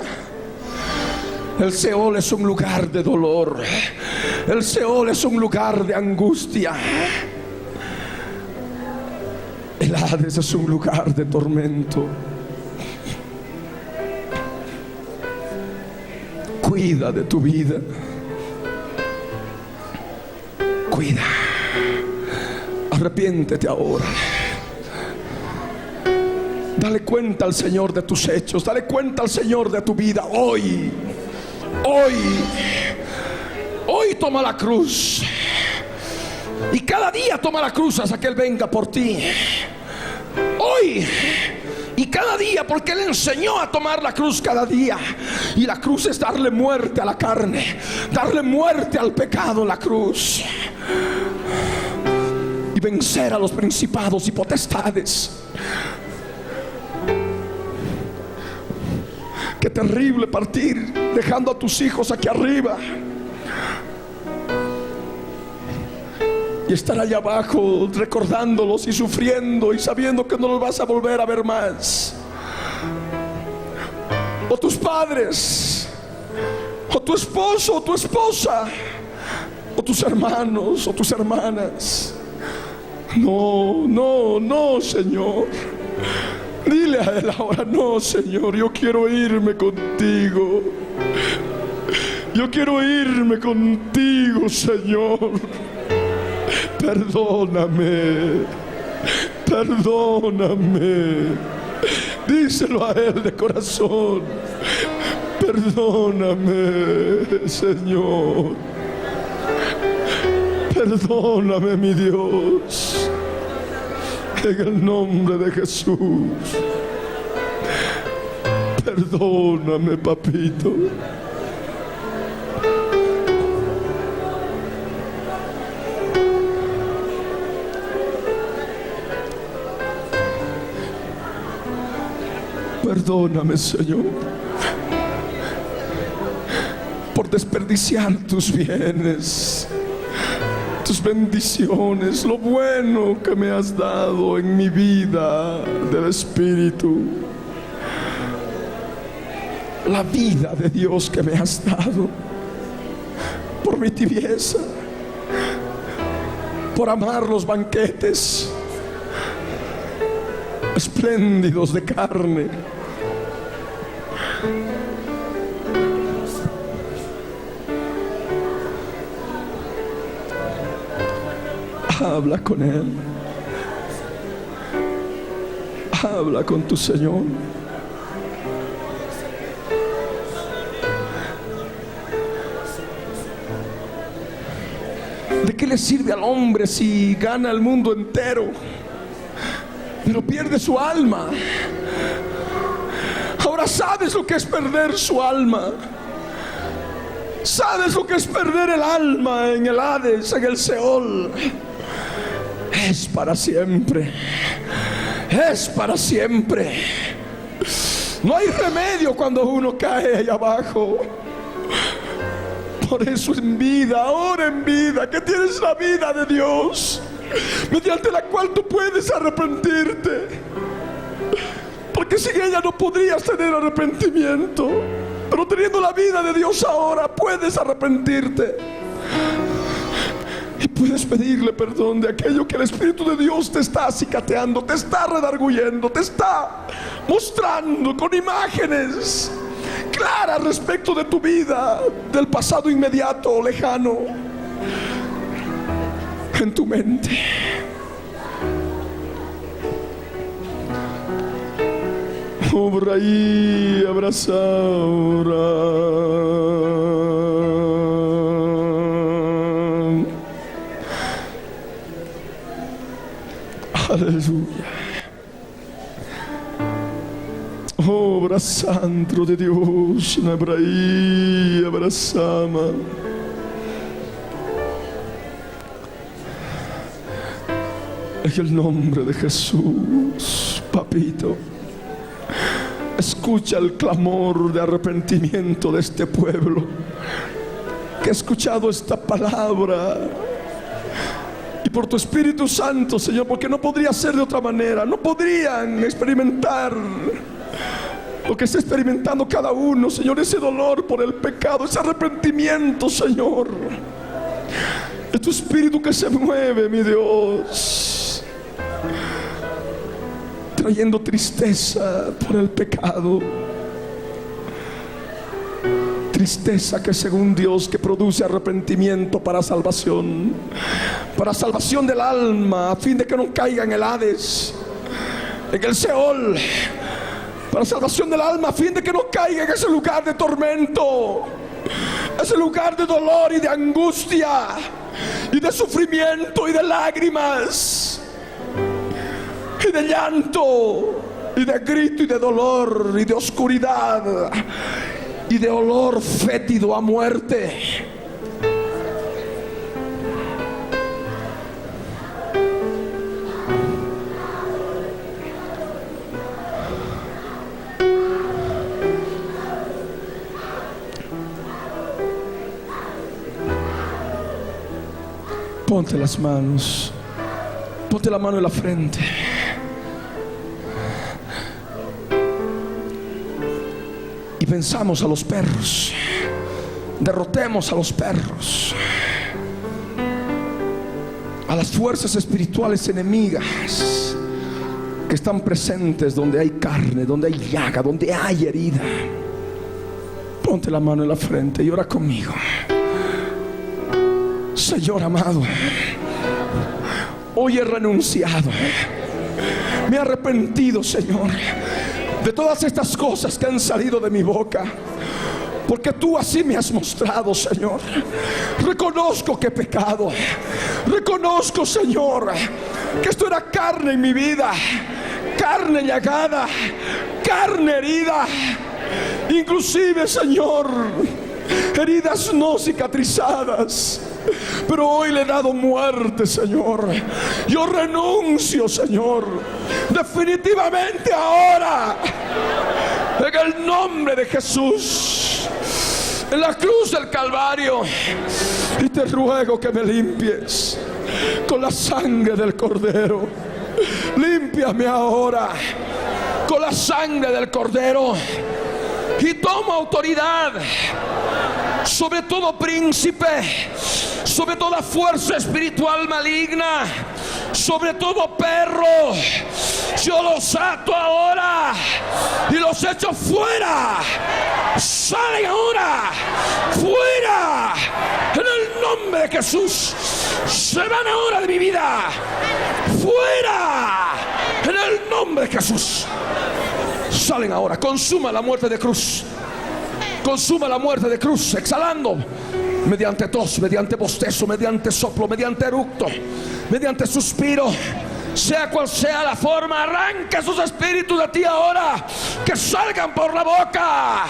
El Seol es un lugar de dolor. El Seol es un lugar de angustia. El Hades es un lugar de tormento. Cuida de tu vida. Cuida. Arrepiéntete ahora. Dale cuenta al Señor de tus hechos. Dale cuenta al Señor de tu vida hoy. Hoy toma la cruz. Y cada día toma la cruz hasta que Él venga por ti. Hoy y cada día, porque Él enseñó a tomar la cruz cada día. Y la cruz es darle muerte a la carne, darle muerte al pecado. La cruz, y vencer a los principados y potestades. Qué terrible partir dejando a tus hijos aquí arriba y estar allá abajo recordándolos y sufriendo y sabiendo que no los vas a volver a ver más. O tus padres, o tu esposo, o tu esposa, o tus hermanos, o tus hermanas. No, Señor. Dile a Él ahora: no, Señor, yo quiero irme contigo. Yo quiero irme contigo, Señor. Perdóname. Díselo a Él de corazón. Perdóname, Señor. Perdóname, mi Dios. En el nombre de Jesús. Perdóname, papito. Perdóname, Señor, por desperdiciar tus bienes, tus bendiciones, lo bueno que me has dado en mi vida del Espíritu, la vida de Dios que me has dado, por mi tibieza, por amar los banquetes espléndidos de carne. Habla con Él. Habla con tu Señor. ¿De qué le sirve al hombre si gana el mundo entero, pero pierde su alma? Ahora sabes lo que es perder su alma. Sabes lo que es perder el alma en el Hades, en el Seol. Es para siempre. Es para siempre. No hay remedio cuando uno cae allá abajo. Por eso en vida, ahora en vida, que tienes la vida de Dios, mediante la cual tú puedes arrepentirte. Porque sin ella no podrías tener arrepentimiento. Pero teniendo la vida de Dios ahora, puedes arrepentirte. Y puedes pedirle perdón de aquello que el Espíritu de Dios te está acicateando, te está redarguyendo, te está mostrando con imágenes claras respecto de tu vida, del pasado inmediato o lejano en tu mente. Obra y abraza ahora. Aleluya. Obra santo de Dios, Nabraí, abrazama. En el nombre de Jesús, papito. Escucha el clamor de arrepentimiento de este pueblo que ha escuchado esta palabra. Y por tu Espíritu Santo, Señor, porque no podría ser de otra manera, no podrían experimentar lo que está experimentando cada uno, Señor, ese dolor por el pecado, ese arrepentimiento, Señor. Es tu Espíritu que se mueve, mi Dios, trayendo tristeza por el pecado. Tristeza que según Dios que produce arrepentimiento para salvación del alma, a fin de que no caiga en el Hades, en el Seol. Para salvación del alma, a fin de que no caiga en ese lugar de tormento, ese lugar de dolor y de angustia y de sufrimiento y de lágrimas y de llanto y de grito y de dolor y de oscuridad y de olor fétido a muerte. Ponte las manos, ponte la mano en la frente. Y pensamos a los perros, derrotemos a los perros, a las fuerzas espirituales enemigas que están presentes donde hay carne, donde hay llaga, donde hay herida. Ponte la mano en la frente y ora conmigo. Señor amado, hoy he renunciado, me he arrepentido, Señor, de todas estas cosas que han salido de mi boca, porque tú así me has mostrado, Señor. Reconozco que he pecado, reconozco, Señor, que esto era carne en mi vida, carne llagada, carne herida, inclusive, Señor, heridas no cicatrizadas. Pero hoy le he dado muerte, Señor. Yo renuncio, Señor, definitivamente ahora, en el nombre de Jesús, en la cruz del Calvario. Y te ruego que me limpies con la sangre del Cordero. Límpiame ahora con la sangre del Cordero. Y toma autoridad sobre todo príncipe, sobre toda fuerza espiritual maligna, sobre todo perro. Yo los ato ahora y los echo fuera. Salen ahora, fuera, en el nombre de Jesús. Se van ahora de mi vida, fuera, en el nombre de Jesús. Salen ahora. Consuma la muerte de cruz. Consuma la muerte de cruz, exhalando mediante tos, mediante bostezo, mediante soplo, mediante eructo, mediante suspiro, sea cual sea la forma. Arranca sus espíritus de ti ahora, que salgan por la boca.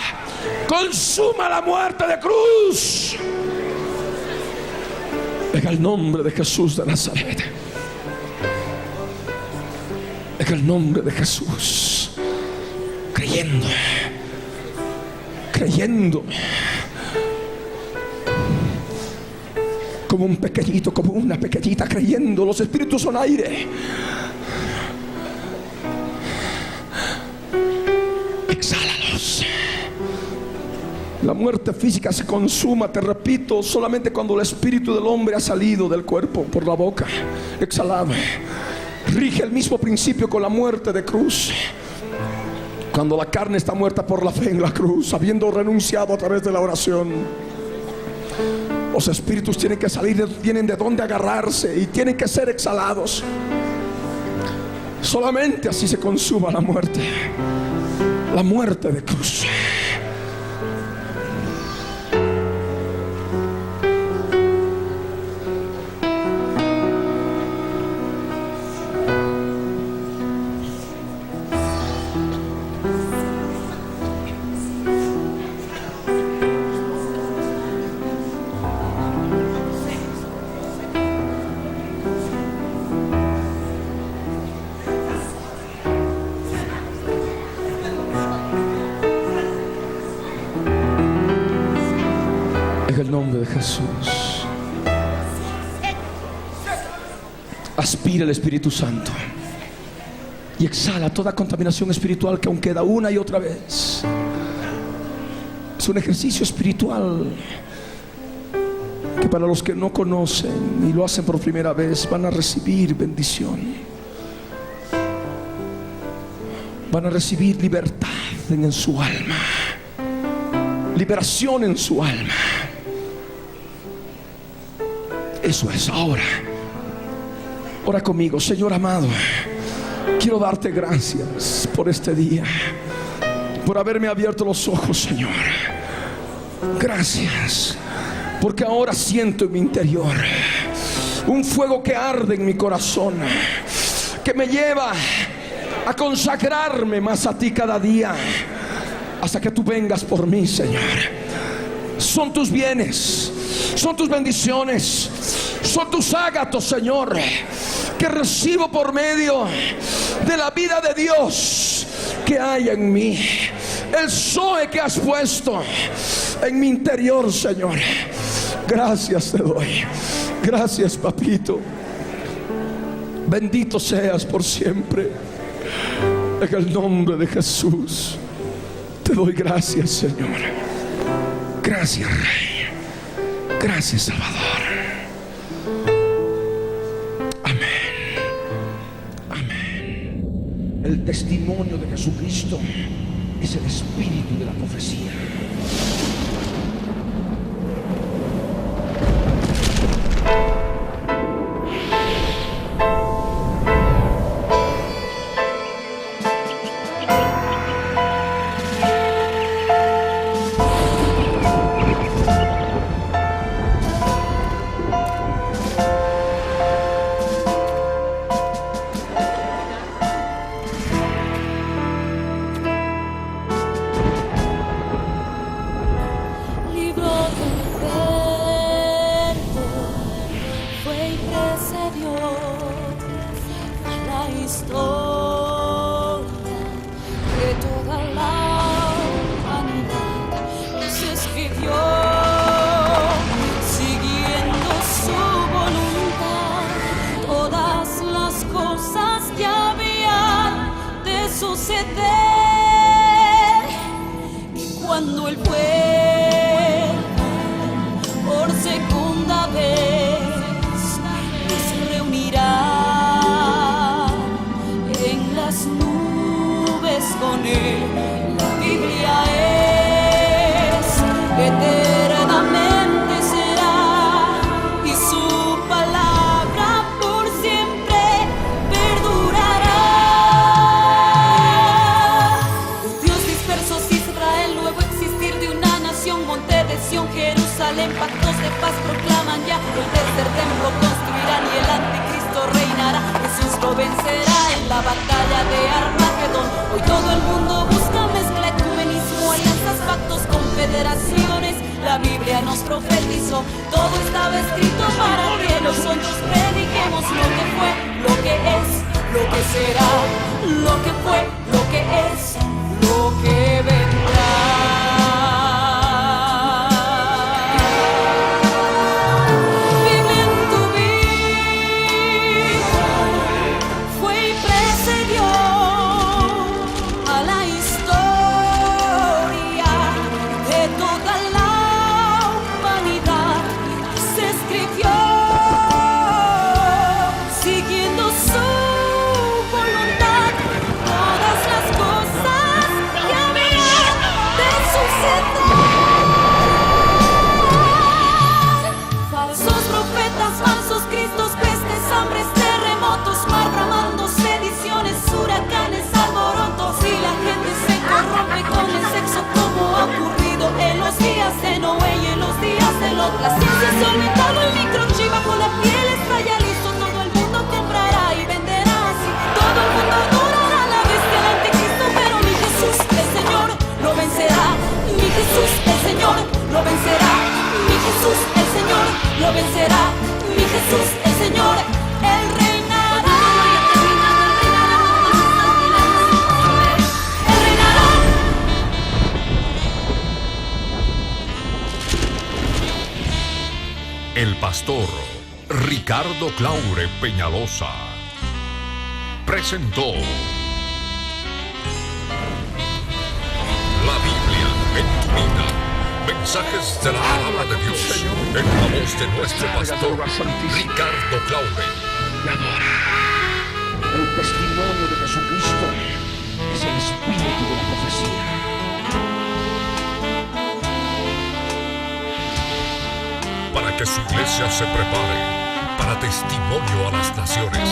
Consuma la muerte de cruz en el nombre de Jesús de Nazaret, en el nombre de Jesús, creyendo, como un pequeñito, como una pequeñita, creyendo. Los espíritus son aire. Exhálalos. La muerte física se consuma, te repito, solamente cuando el espíritu del hombre ha salido del cuerpo por la boca, exhalado. Rige el mismo principio con la muerte de cruz. Cuando la carne está muerta por la fe en la cruz, habiendo renunciado a través de la oración, los espíritus tienen que salir, tienen de dónde agarrarse y tienen que ser exhalados. Solamente así se consuma la muerte de cruz. En el nombre de Jesús. Aspira el Espíritu Santo y exhala toda contaminación espiritual que aún queda una y otra vez. Es un ejercicio espiritual que para los que no conocen y lo hacen por primera vez van a recibir bendición, van a recibir libertad en su alma, liberación en su alma. Eso es. Ahora ora conmigo. Señor amado, quiero darte gracias por este día, por haberme abierto los ojos, Señor. Gracias, porque ahora siento en mi interior un fuego que arde en mi corazón, que me lleva a consagrarme más a ti cada día, hasta que tú vengas por mí, Señor. Son tus bienes, son tus bendiciones, son tus ágatos, Señor, que recibo por medio de la vida de Dios que hay en mí, el Zoe que has puesto en mi interior, Señor. Gracias te doy. Gracias, papito. Bendito seas por siempre. En el nombre de Jesús te doy gracias, Señor. Gracias, Rey. Gracias, Salvador. Amén. Amén. El testimonio de Jesucristo es el espíritu de la profecía. Cuando Él vuelva por segunda vez, nos reunirá en las nubes con Él. La Biblia es eternamente será, y su palabra por siempre perdurará. Dios dispersos Israel, nuevo existir de una nación, monte de Sión, Jerusalén, pactos de paz proclaman ya. El tercer templo construirán y el anticristo reinará. Jesús lo vencerá en la batalla de Armagedón. Hoy todo el mundo busca mezcla, ecumenismo, alianzas, pactos, confederaciones. La Biblia nos profetizó, todo estaba escrito para que nosotros prediquemos lo que fue, lo que es, lo que será, lo que fue, lo que es, lo que vendrá. Vive en tu vida, fue y precedió a la historia de toda la humanidad. Se escribió siguiendo su voluntad todas las cosas que habían de suceder. Falsos profetas, falsos cristos, pestes, hambres, terremotos, mar bramando, sediciones, huracanes, alborotos, y la gente se corrompe con el sexo como ha ocurrido en los días de Noé y en los días de Lot. La ciencia se ha aumentado, el microchip bajo la piel está ya listo. Todo el mundo comprará y venderá así. Todo el mundo adorará a la bestia, el anticristo, pero mi Jesús, el Señor, lo vencerá. Mi Jesús, el Señor, lo vencerá. Mi Jesús, el Señor, lo vencerá. Mi Jesús, el Señor, Él reinará. Él reinará. El pastor Ricardo Claure Peñalosa presentó La Biblia en tu vida. Mensajes de la palabra de Dios en la voz de nuestro pastor Ricardo Claure. Y adora. El testimonio de Jesucristo es el espíritu de la profecía. Para que su iglesia se prepare para testimonio a las naciones.